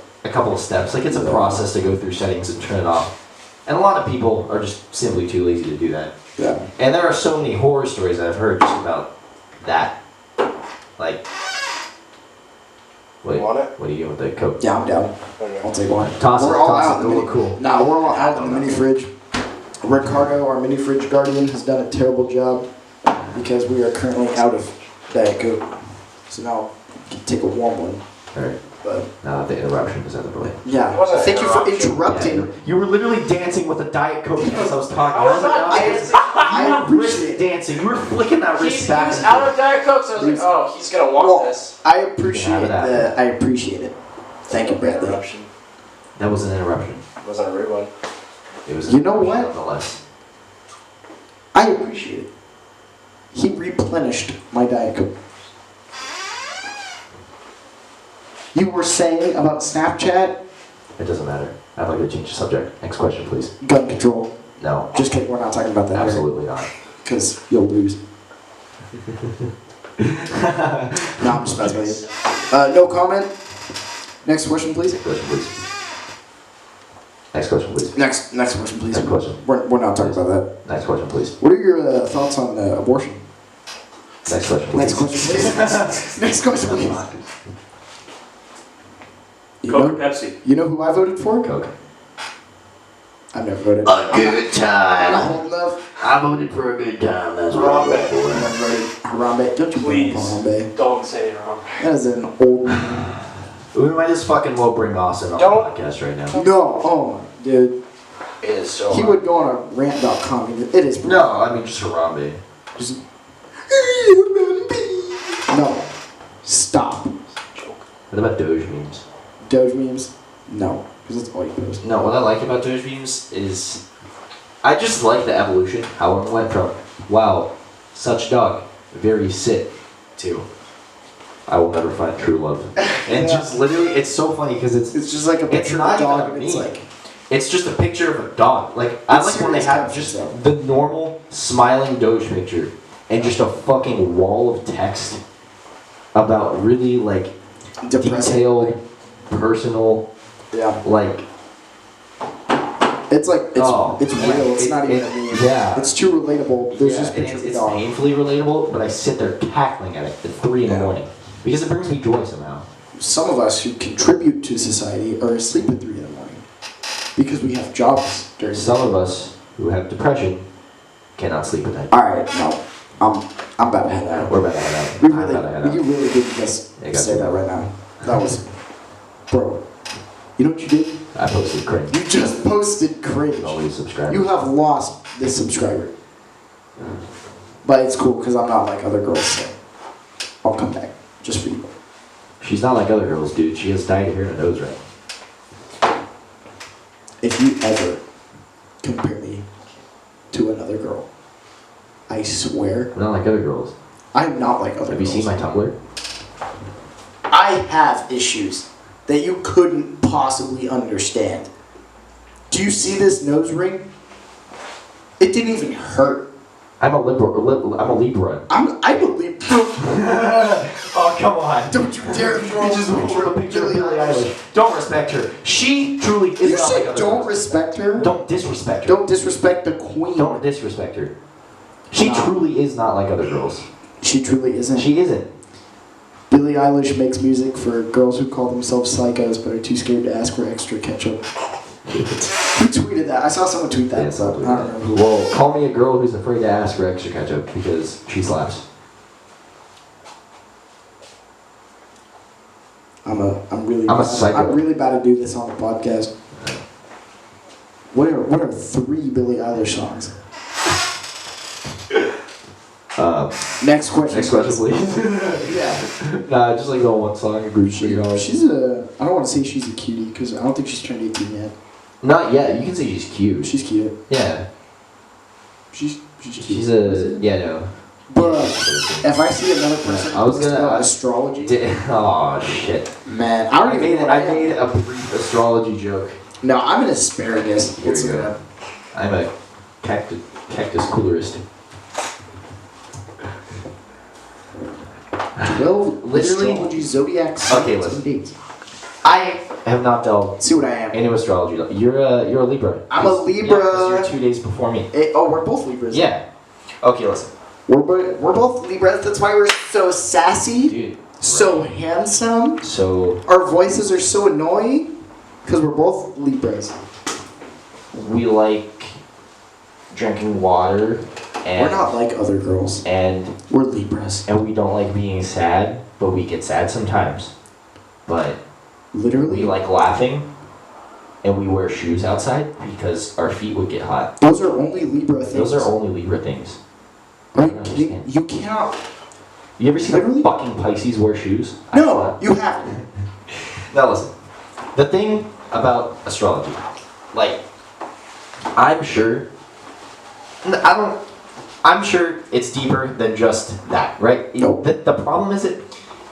of steps. Like, it's a process to go through settings and turn it off. And a lot of people are just simply too lazy to do that. Yeah. And there are so many horror stories that I've heard just about that. Like, You want it? what do you get with the Coke? Yeah, I'm down. Okay. I'll take one. Toss it, We're all toss out it, in the it'll mini. look cool. Nah, we're all out in the mini fridge. Ricardo, our mini fridge guardian, has done a terrible job because we are currently out of Diet Coke. So now you can take a warm one. Alright, But now that the interruption is out of the way. yeah, It wasn't an thank you for interruption. interrupting. You were literally dancing with a Diet Coke as I was talking. I was not dancing. I You were wrist appreciate it. dancing. You were flicking that He wrist back. was and out forth. of Diet Coke, so I was like, oh, he's gonna want Well, this. I appreciate Have it out. that. I appreciate it. Thank you, Bradley. Interruption. That was an interruption. It wasn't a rude one. It was. You know an what? interruption Nonetheless. I appreciate it. He replenished my Diet Coke. You were saying about Snapchat, It doesn't matter. I'd like to change the subject. Next question, please. gun control. No, Just kidding, we're not talking about that absolutely not. because you'll lose. No, I'm just messing with you. No comment. Next question, please. Next question, please. Next question, please. Next question, please. Next question. We're not talking about that. Next question, please. What are your thoughts on abortion? Next question, please. Next question, please. Next question, please. You Coke or know, Pepsi? you know who I voted for? Coke. I've never voted. A good I'm not time. old enough. I voted for a good time. That's what I voted I've for. never voted. Harambe, don't you Please. vote for Harambe? Don't say it wrong. That is an old. We might just fucking well bring Austin on Don't- the podcast right now. No, oh, dude. It is so He hot. would go on a rant.com. It is. No, I mean just Harambe. Just, no. Stop. What about Doge memes? Doge memes? No. Because that's all you post. No, what I like about Doge memes is I just like the evolution. How it went from wow, such dog, very sit to I will never find true love. And Yeah. just literally, it's so funny because It's just like a picture of not a dog even a and it's meme. like. It's just a picture of a dog. Like I It's like when they serious have captions, just though. the normal smiling Doge picture and just a fucking wall of text about really like Depressing. detailed, personal, Yeah. like It's like, Oh, it's yeah, real. It's not even a it- meme. yeah. It's too relatable. There's yeah, just a and picture of a it's dog. painfully relatable, but I sit there cackling at it at 3 in the Yeah. morning because it brings me joy somehow. Some of us who contribute to society are asleep at 3 in the morning because we have jobs during Some of us who have depression cannot sleep at night. Alright, no. I'm about to head out. We're about to head out. We I'm about to head out. you really did just Yeah, I got say you. that right now. That was, bro. You know what you did? I posted cringe. You just posted cringe. Always subscribe. You have lost this subscriber. But it's cool because I'm not like other girls, so I'll come back just for you. She's not like other girls, dude. She has dyed hair and a nose ring. If you ever compare me to another girl, I swear I'm not like other girls. I'm not like other Have you girls. seen my Tumblr? I have issues that you couldn't possibly understand. Do you see this nose ring? It didn't even hurt. I'm a Libra. I believe. Oh, come on. Don't you dare throw You just a picture a picture of Billie Billie Eilish. Eilish. Don't respect her. She truly is You not like said other don't girls. respect her. Don't disrespect her. Don't disrespect the queen. Don't disrespect her. She Nah. truly is not like other girls. She truly isn't. She isn't. Billie Eilish makes music for girls who call themselves psychos but are too scared to ask for extra ketchup. Who tweeted that? I saw someone tweet that. Yeah, but I don't remember who. Well, call me a girl who's afraid to ask for extra ketchup because she slaps. I'm I'm a psycho. I'm really bad to do this on the podcast. What are 3 Billie Eilish songs? Next question. Next question, please. Yeah. Nah, just like the one song. Agree with you. She's a. I don't want to say she's a cutie because I don't think she's turned 18 yet. Not yet. You can say she's cute. She's cute. Yeah. She's cute. She's a yeah no. But if I see another person I was post gonna- about astrology, Oh shit. man, I don't even know what I am. made a brief astrology joke. No, I'm an asparagus. Here It's we go. I'm a cactus coolerist. 12 Literally- astrology zodiac Okay, signs listen. and dates. I have not delved See what I am. into astrology. You're a Libra. I'm a 'Cause- Libra. Yeah, 'cause you're 2 days before me. Oh, we're both Libras. Yeah. Okay, listen, We're both Libras. That's why we're so sassy, dude. so handsome. So Our voices are so annoying because we're both Libras. we like drinking water And, We're not like other girls. And We're Libras. and we don't like being sad, but we get sad sometimes. But Literally. we like laughing, and we wear shoes outside because our feet would get hot. Those are only Libra things. Those are only Libra things. Are I you don't kidding? understand. You cannot. You ever see Literally? the fucking Pisces wear shoes? No, you haven't. Now listen, the thing about astrology, like, I'm sure it's deeper than just that, right? Nope. The problem is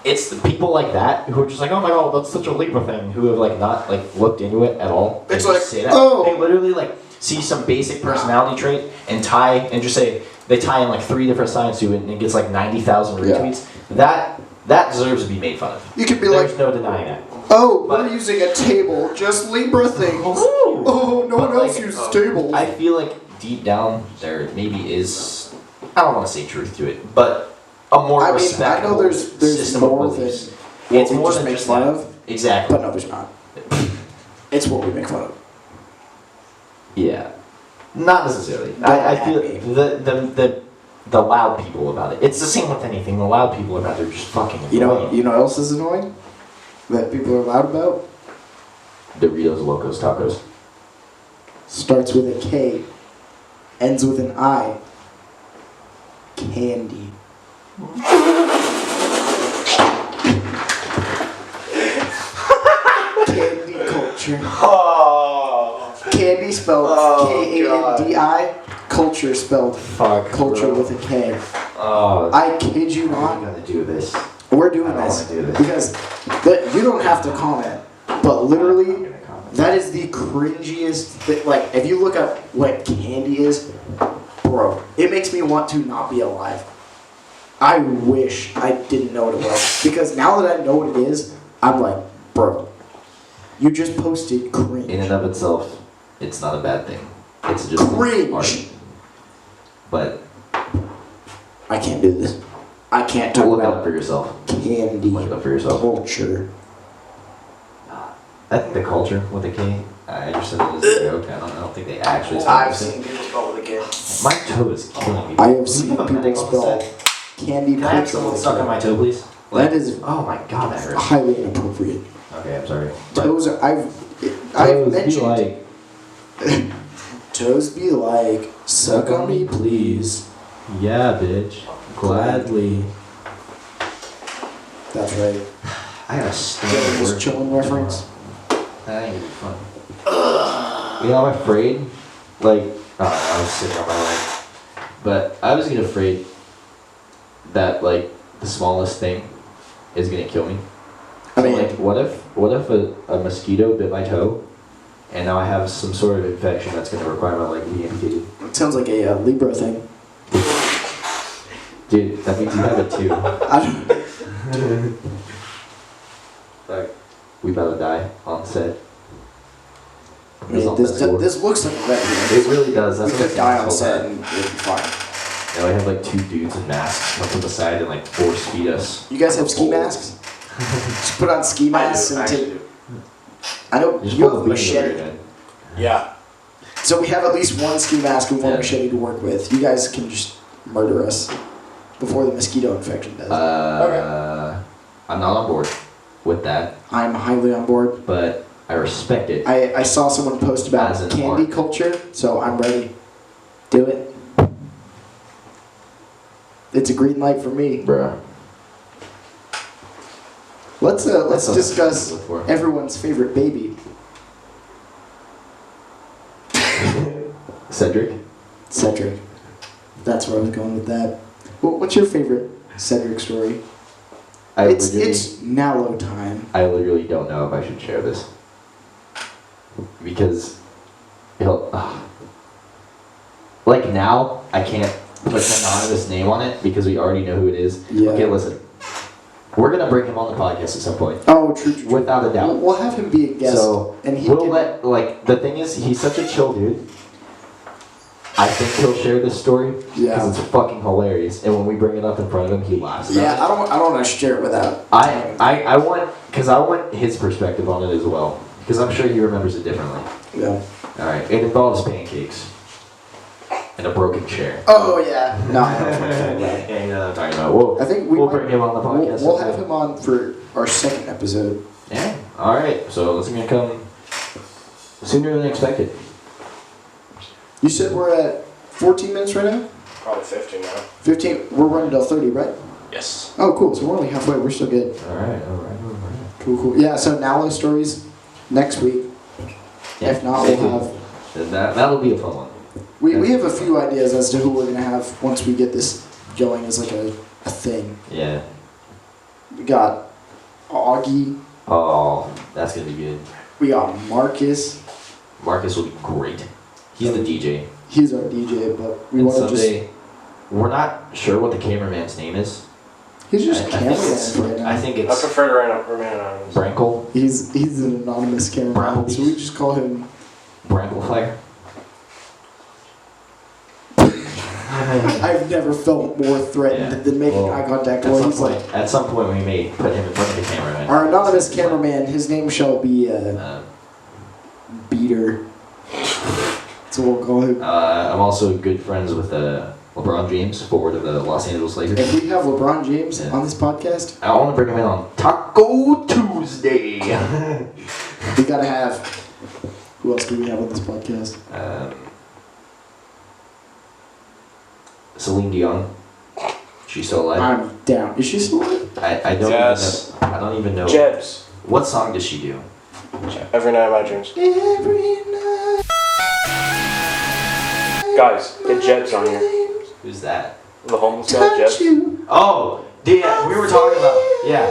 it's the people like that who are just like, oh my god, that's such a Libra thing, who have like not like looked into it at all. It's They like, just say that. oh. They literally like see some basic personality trait and just say they tie in like 3 different signs to it and it gets like 90,000 Yeah. retweets. That deserves to be made fun of. You could be There's like, no denying that. oh, But- we're using a table, just Libra things. Ooh. Oh, no But, one else like, uses tables. I feel like deep down there maybe is, I don't want to say truth to it, but a more I mean, I respectable know there's system more of than beliefs. what It's we more just than make just fun that. of, Exactly. but no, there's not. It's what we make fun of. Yeah. Not necessarily. Don't I at feel me. the loud people about it. It's the same with anything. The loud people about it are just fucking You know annoying. what else is annoying? That people are loud about? Doritos, Locos, Tacos. Starts with a K, ends with an I. Candy. Candy culture. Candy spelled K-A-N-D-I. Culture spelled Fuck. culture bro. with a K. Oh. I kid you I'm not. gonna do this. We're doing I don't this wanna do this. because you don't have to comment, but I'm literally gonna comment. that is the cringiest thing. Like if you look up what candy is, bro, it makes me want to not be alive. I wish I didn't know what it was because now that I know what it is, I'm like, bro, you just posted cringe. In and of itself, it's not a bad thing. It's just Cringe. art. But I can't do this. I can't talk look it up about for yourself. candy Look it up for yourself. culture. I think the culture with a K. I just said it as a joke. I don't think they actually spell I've it. seen people spell with a K. My toe is killing me. I have Can we seen have a people medic on spell set? candy Can I have culture. someone with suck a on K. my toe, please? That is Oh my god, that hurts. highly inappropriate. Okay, I'm sorry. But Toes are, I've toes be mentioned like, toes be like, suck on me please. yeah, bitch. Gladly. That's right. I gotta Get stand this work chilling reference. That ain't gonna be fun. You know, I'm afraid. Like, I was sitting on my leg. But I was getting afraid that, like, the smallest thing is gonna kill me. I So, mean, like, what if a mosquito bit my toe, and now I have some sort of infection that's gonna require my leg to be amputated? it sounds like a Libra thing. Dude, that means you have it too. I don't, Like, we about to die on set. I mean, this looks like a red It really does. We That's what could die on it's set called. and it'd be fine. Now we have like 2 dudes in masks come from the side and like force feed us. You guys have ski masks? Just put on ski masks and take. I know Just you pull have the a thing over your machete. head. Yeah. So we have at least one ski mask and one Yeah. machete to work with. You guys can just murder us before the mosquito infection does. I'm not on board with that, I'm highly on board. but I respect it. I saw someone post about As an candy art. culture, so I'm ready. Do it. It's a green light for me. Bruh. Let's That's what discuss I'm looking for. everyone's favorite baby, Cedric. Cedric. That's where I was going with that. What's your favorite Cedric story? It's now low time. I literally don't know if I should share this. Because he'll. Like now, I can't put an anonymous name on it because we already know who it is. Yeah. Okay, listen. We're gonna bring him on the podcast at some point. Oh, true. Without a doubt. We'll have him be a guest, So, and he We'll can. let, like, the thing is, he's such a chill dude. I think he'll share this story because Yeah. it's fucking hilarious. And when we bring it up in front of him, he laughs about Yeah, it. I don't want to share it without. I want his perspective on it as well. Because I'm sure he remembers it differently. Yeah. Alright, it involves pancakes. and a broken chair. Oh yeah. No, I don't know what I'm talking about. Yeah, you know what I'm talking about. We'll, I think we we'll might, bring him on the podcast. we'll have him on for our second episode. Yeah. All right. So this is gonna come sooner than expected. You said we're at 14 minutes right now? Probably 50 now. 15, we're running till 30, right? Yes. Oh, cool. So we're only halfway. We're still good. All right. All right. Cool, cool. Yeah, so Nalo stories next week. If not, stay we'll tuned. have... That'll be a fun one. We have a few ideas as to who we're going to have once we get this going as like a thing. Yeah. We got Augie. Oh, that's gonna be good. We got Marcus. Marcus will be great. He's the DJ. He's our DJ, but we And want to just... someday, we're not sure what the cameraman's name is. He's just I think cameraman it's- right now. I think I it's prefer to remain anonymous. Brankle. He's an anonymous cameraman, Brambles. so we just call him... Brankle Fire. I've never felt more threatened Yeah. than making Well, eye contact At while some he's like... point, we may put him in front of the camera. Our anonymous cameraman, his name shall be Beater. So we'll call him. I'm also good friends with LeBron James, forward of the Los Angeles Lakers. If we have LeBron James Yeah. on this podcast, I want to bring him in on Taco Tuesday. we gotta have... Who else do we have on this podcast? Celine Dion. She's still alive. I'm down. Is she still alive? I don't Yes. even know. I don't even know. Jebs. What song does she do? Every night of my dreams. Every night. Guys, get Jebs on here. Who's that? The homeless guy, Touch Jebs. you. Oh, yeah, we were talking about. Yeah.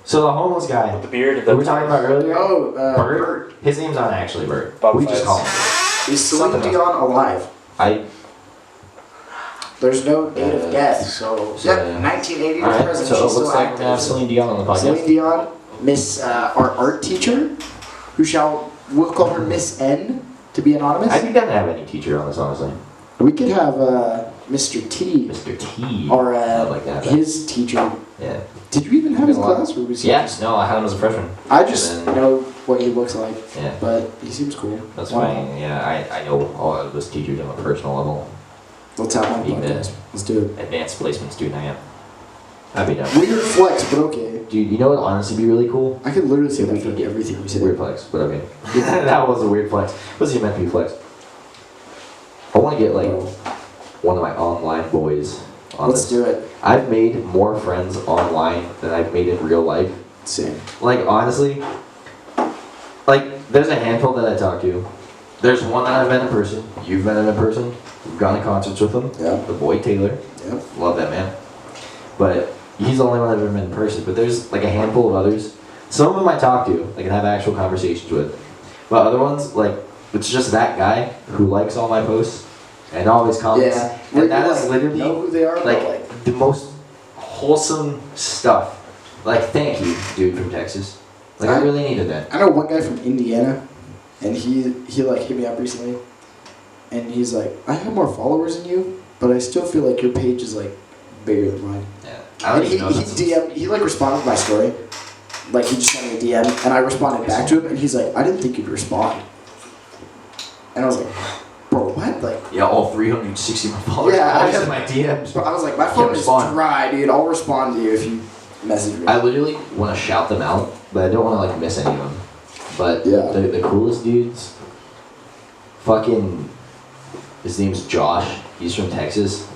So the homeless guy With the beard and we the were talking about earlier. Oh, Bert. His name's not actually Bert. Bob We just Fies. call him. Is Celine Something Dion alive? I. There's no date of death, so... So, Yep, yeah. 1980 All to right. present, So it she's looks still like we're active. gonna have Celine Dion on the Celine podcast. Dion, Miss, our art teacher, we'll call her Miss N to be anonymous. I'd be down to have any teacher on this, honestly. We could have Mr. T, Mr. T. or I'd like to have that. his teacher. Yeah. Did you even have his Been a lot. class? Or was he Yes. No, I had him as a freshman. I just And then- know what he looks like, Yeah. but he seems cool. That's Why fine. Yeah, I know all of those teachers on a personal level. not? Let's have one Being the podcast. Let's do it. advanced placement student I am. I'd be down. Weird flex, but okay. Dude, you know what would honestly be really cool? I could literally say If that we for could get everything we said. Weird flex, but okay. That was a weird flex. What's he meant to be flex? I want to get like one of my online boys on Let's this. do it. I've made more friends online than I've made in real life. Same. Like honestly, like there's a handful that I talk to. There's one that I've met in person. You've met him in person. We've gone to concerts with him. Yeah. The boy Taylor. Yep. Love that man. But he's the only one I've ever met in person. But there's like a handful of others. Some of them I talk to, like, and have actual conversations with. But other ones, like, it's just that guy who likes all my posts and always comments. Yeah. Where And that you, is like, literally know who they are, but, like the most wholesome stuff. Like, thank you, dude from Texas. Like, I really needed that. I know one guy from Indiana, and he like hit me up recently, and he's like, I have more followers than you, but I still feel like your page is like bigger than mine. Yeah. I don't And even know he that's- DM'd, he like responded to my story, like he just sent me a DM, and I responded back to him, and he's like, I didn't think you'd respond, and I was like, bro, what? Like, Yeah, all 360 followers. Yeah, I always have- in my DMs. I was like, my phone is respond. dry, dude. I'll respond to you if you message me. I literally want to shout them out, but I don't want to like miss any of them. But Yeah. the coolest dudes, fucking, his name's Josh. He's from Texas.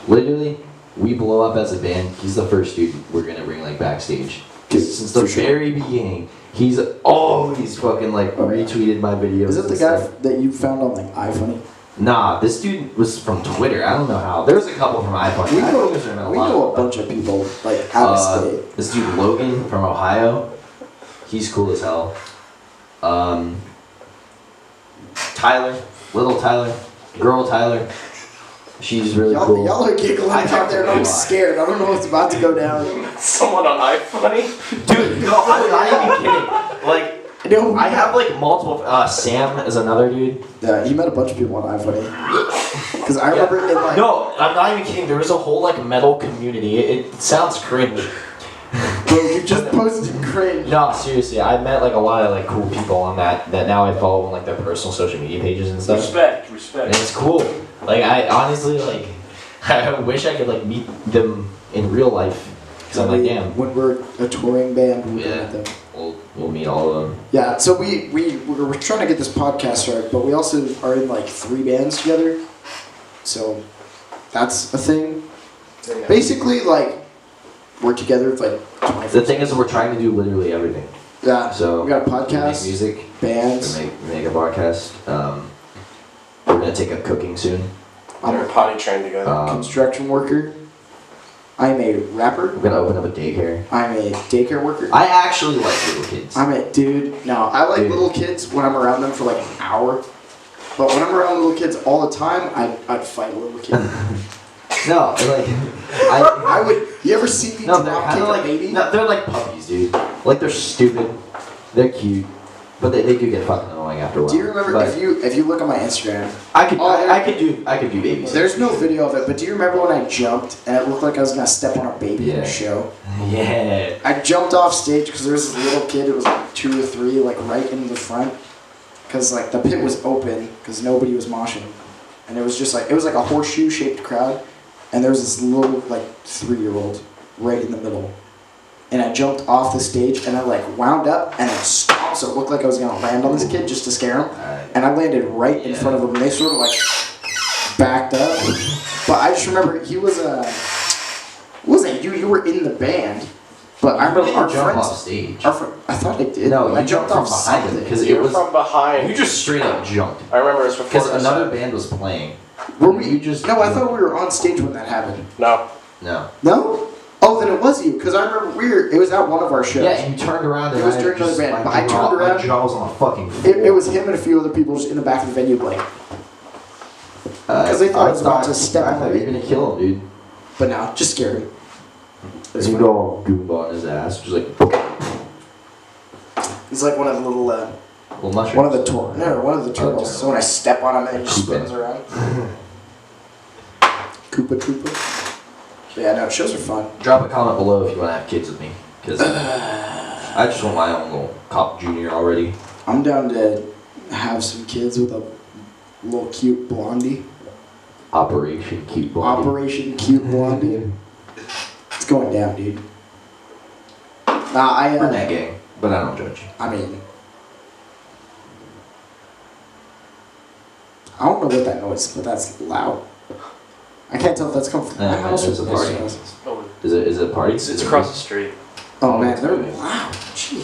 Literally, we blow up as a band. He's the first dude we're gonna bring like backstage. 'Cause since the For sure. very beginning, he's always fucking like Oh, yeah. retweeted my videos. Is it the and guy stuff. that you found on like iFunny? Nah, this dude was from Twitter. I don't know how. There was a couple from iPhone. We I know, think there's a we lot, know a but- bunch of people like out of state. This dude Logan from Ohio, he's cool as hell. Tyler, little Tyler, girl Tyler, she's really Y'all, cool. y'all are giggling I out talk there, to and I'm a lot. scared. I don't know what's about to go down. Someone on iFunny? Dude, no, I'm not even kidding. Like, No, I have like multiple. Sam is another dude. Yeah, he met a bunch of people on iFunny. Because I remember in like. No, I'm not even kidding. There was a whole like metal community. It sounds cringe. Bro, you just posted cringe. No, seriously, I met like a lot of like cool people on that now I follow on like their personal social media pages and stuff. Respect, And respect. it's cool. Like I honestly like, I wish I could like meet them in real life. Cause I'm like, damn, When we're a touring band, we'll Yeah. meet them. we'll meet all of them. Yeah, so we're trying to get this podcast started, but we also are in like 3 bands together. So that's a thing. Basically, like, we're together like 24. The thing is, we're trying to do literally everything. Yeah, So we got a we make podcast, music, bands. we make a podcast. We're gonna take up cooking soon. I'm They're a potty trained together. construction worker. I'm a rapper. We're gonna open up a daycare. I'm a daycare worker. I actually like little kids. I'm a dude. No, I like Dude. little kids when I'm around them for like an hour. But when I'm around little kids all the time, I'd fight a little kid. No, like I would. You ever see me no, they're drop kind kick of a like baby? no, they're like puppies, dude. Like they're stupid, they're cute, but they do get fucking annoying after a while. Do you remember But if you look at my Instagram? I could Oh, I could do babies. There's no video of it, but do you remember when I jumped and it looked like I was gonna step on a baby in Yeah. a show? Yeah. I jumped off stage because there was this little kid. It was like 2 or 3, like right in the front, because like the pit was open because nobody was moshing, and it was just like it was like a horseshoe shaped crowd, and there was this little like 3-year-old right in the middle, and I jumped off the stage and I like wound up and then stopped so it looked like I was gonna land on this kid just to scare him, and I landed right in front of him, and they sort of like backed up, but I just remember he was wasn't you? You were in the band, but I remember our jump friends. off stage. I thought I did. No, I you jumped from behind something. it because You it were was from behind. you just straight up jumped I remember it was before. because this. another band was playing. Were we? You just No, I thought we were on stage when that happened. No. no. No? Oh, then it was you, because I remember it was at one of our shows. Yeah, and you turned around and It was I during just, another band, my but I jaw- turned around- My jaw was on the fucking floor. It was him and a few other people just in the back of the venue playing. 'Cause they thought I was about to step on I thought the you were gonna kill him, dude. But no, just scared him. It's You funny. go all goomba on his ass, just like He's like one of the little, little mushroom. one of the turtles. turtle. So when I step on him, it just Koopa. spins around. Koopa Troopa. But yeah, no, shows are fun. Drop a comment below if you want to have kids with me, because I just want my own little cop junior already. I'm down to have some kids with a little cute blondie. Operation Cute Blondie. Operation Cute Blondie. It's going down, dude. Nah, We're that gang, but I don't judge. I mean, I don't know what that noise, but that's loud. I can't tell if that's coming from my house or It's a the party. house. Oh, Is it a party? it's across the street. Oh man, they're loud. Gee.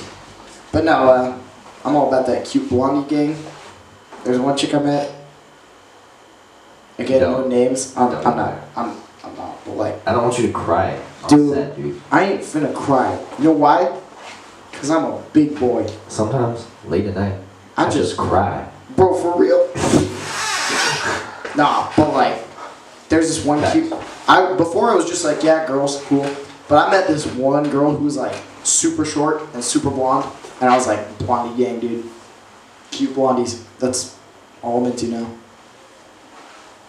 But no, I'm all about that cute blondie gang. There's one chick I met. Again, no Don't. names. I'm Don't. not. I'm not. But like, I don't want you to cry on Dude. set, dude. I ain't finna cry. You know why? Cause I'm a big boy. Sometimes, late at night, I I just cry. Bro, for real? Nah, but like, there's this one Facts. cute. Before I was just like, yeah, girls, cool. But I met this one girl who was like super short and super blonde, and I was like, blondie gang, dude. Cute blondies. That's all I'm into now.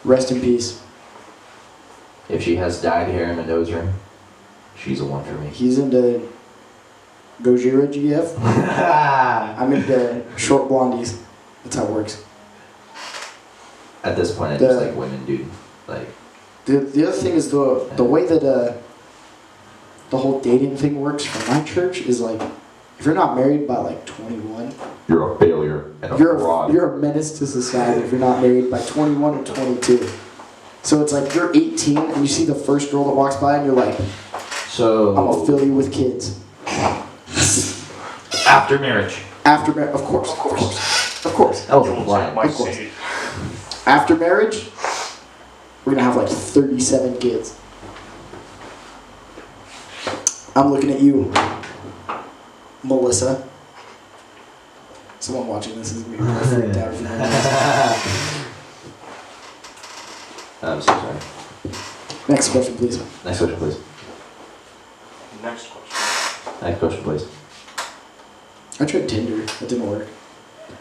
Rest in peace. If she has dyed hair in my nose ring, she's a one for me. He's into Gojira GF. I'm into short blondies. That's how it works. At this point, I The- just like women, dude. Like, The other thing is the way that the whole dating thing works for my church is like, if you're not married by like 21, you're a failure and a you're a menace to society if you're not married by 21 or 22. So it's like you're 18 and you see the first girl that walks by and you're like, So, I'm gonna fill you with kids. after marriage. After marriage, of course. That was a plan. My Of course. seat. After marriage, we're gonna have like 37 kids. I'm looking at you, Melissa. Someone watching this is gonna be really freaked out. If you know this. I'm so sorry. Next question, please. Next question, please. Next question. Next question, please. I tried Tinder. It didn't work.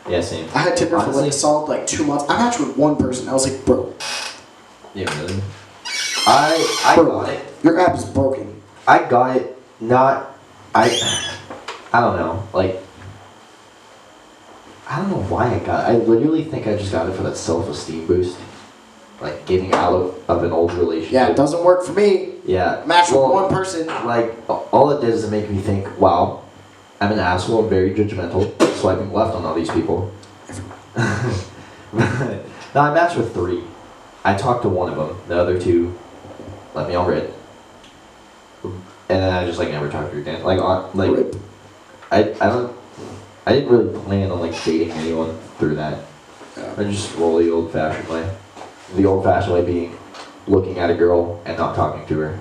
Yeah, same. I had Tinder for Honestly? like a solid like 2 months. I matched with one person. I was like, bro, Yeah, really? I Bro. got it. your app is broken. I got it. Not. I don't know. Like. I don't know why I got it. I literally think I just got it for that self-esteem boost. like getting out of an old relationship. Yeah, it doesn't work for me. Yeah. Match Well, with one person. Like, all it did is make me think, wow, I'm an asshole, I'm very judgmental, swiping left on all these people. No, I matched with 3. I talked to one of them. The other 2 let me on red. And then I just like never talked to her again. Rip. I didn't really plan on like dating anyone through that. Yeah. I just roll the old fashioned way. The old fashioned way being looking at a girl and not talking to her.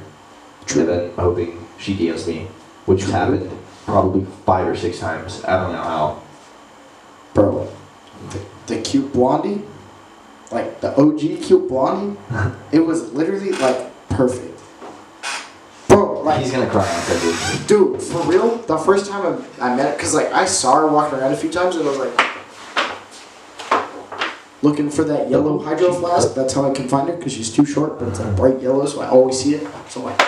True. And then hoping she DMs me, which has happened probably 5 or 6 times. I don't know how. Bro, the cute blondie, like the OG cute blondie, it was literally like perfect. Bro, like, He's gonna cry on February. dude, for real, the first time I met her, because like I saw her walking around a few times and I was like, looking for that yellow hydro flask. That's how I can find her because she's too short, but it's like bright yellow, so I always see it. So I'm like,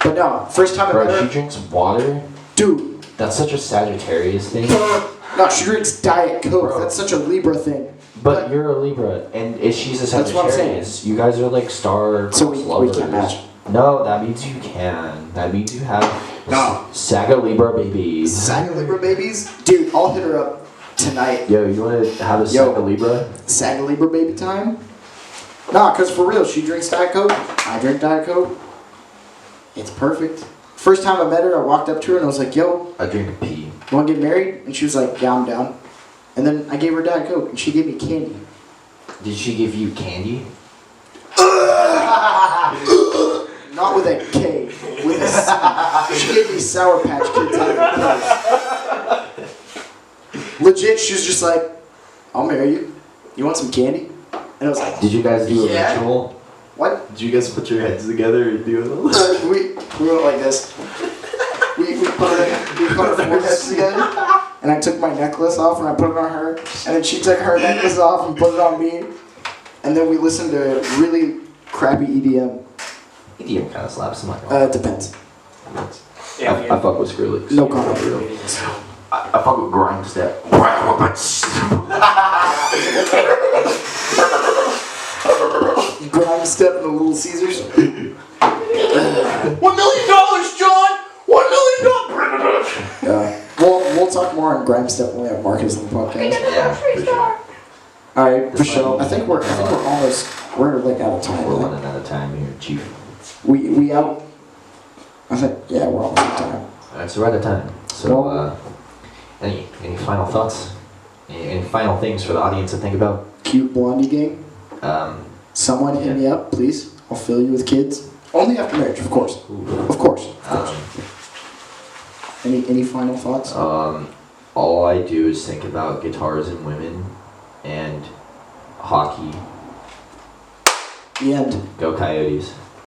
but no, first time I met Bro, she her, drinks water? dude, That's such a Sagittarius thing. no, she drinks Diet Coke. Bro. That's such a Libra thing. But you're a Libra, and if she's a That's what I'm saying. Sagittarius, you guys are like star So we lovers. can't match. No, that means you can. That means you have No. Saga Libra babies. Saga Libra babies? Dude, I'll hit her up tonight. Yo, you want to have a Yo. Saga Libra? Saga Libra baby time? Nah, because for real, she drinks Diet Coke. I drink Diet Coke. It's perfect. First time I met her, I walked up to her and I was like, yo, I drink pee. you want to get married? And she was like, yeah, I'm down. And then I gave her Diet Coke and she gave me candy. Did she give you candy? Not with a K. With a C. She gave me Sour Patch Kids out of her purse. Legit, she was just like, I'll marry you. You want some candy? And I was like, Did you guys do a Yeah. ritual? what? Did you guys put your heads together and do it? We went like this. We put our foreheads together, and I took my necklace off and I put it on her, and then she took her necklace off and put it on me, and then we listened to really crappy EDM. EDM kind of slaps. I'm not gonna lie. It depends. I fuck with Skrillex. No comment. I fuck with Grind Step. Grind Step and the Little Caesars. $1 million, John! $1 million! Yeah. We'll talk more on Grime Step when we have Marcus on the podcast. Yeah, for sure. All right, for sure. I think we're we're like out of time. We're I think. running out of time here, Chief. We out. I think yeah, we're almost out of time. Alright, so we're out of time. So, any final thoughts? Any final things for the audience to think about? Cute blondie gang. Someone hit me up, please. I'll fill you with kids. Only after marriage, of course. Of course. Any final thoughts? All I do is think about guitars and women and hockey. The end. Go Coyotes.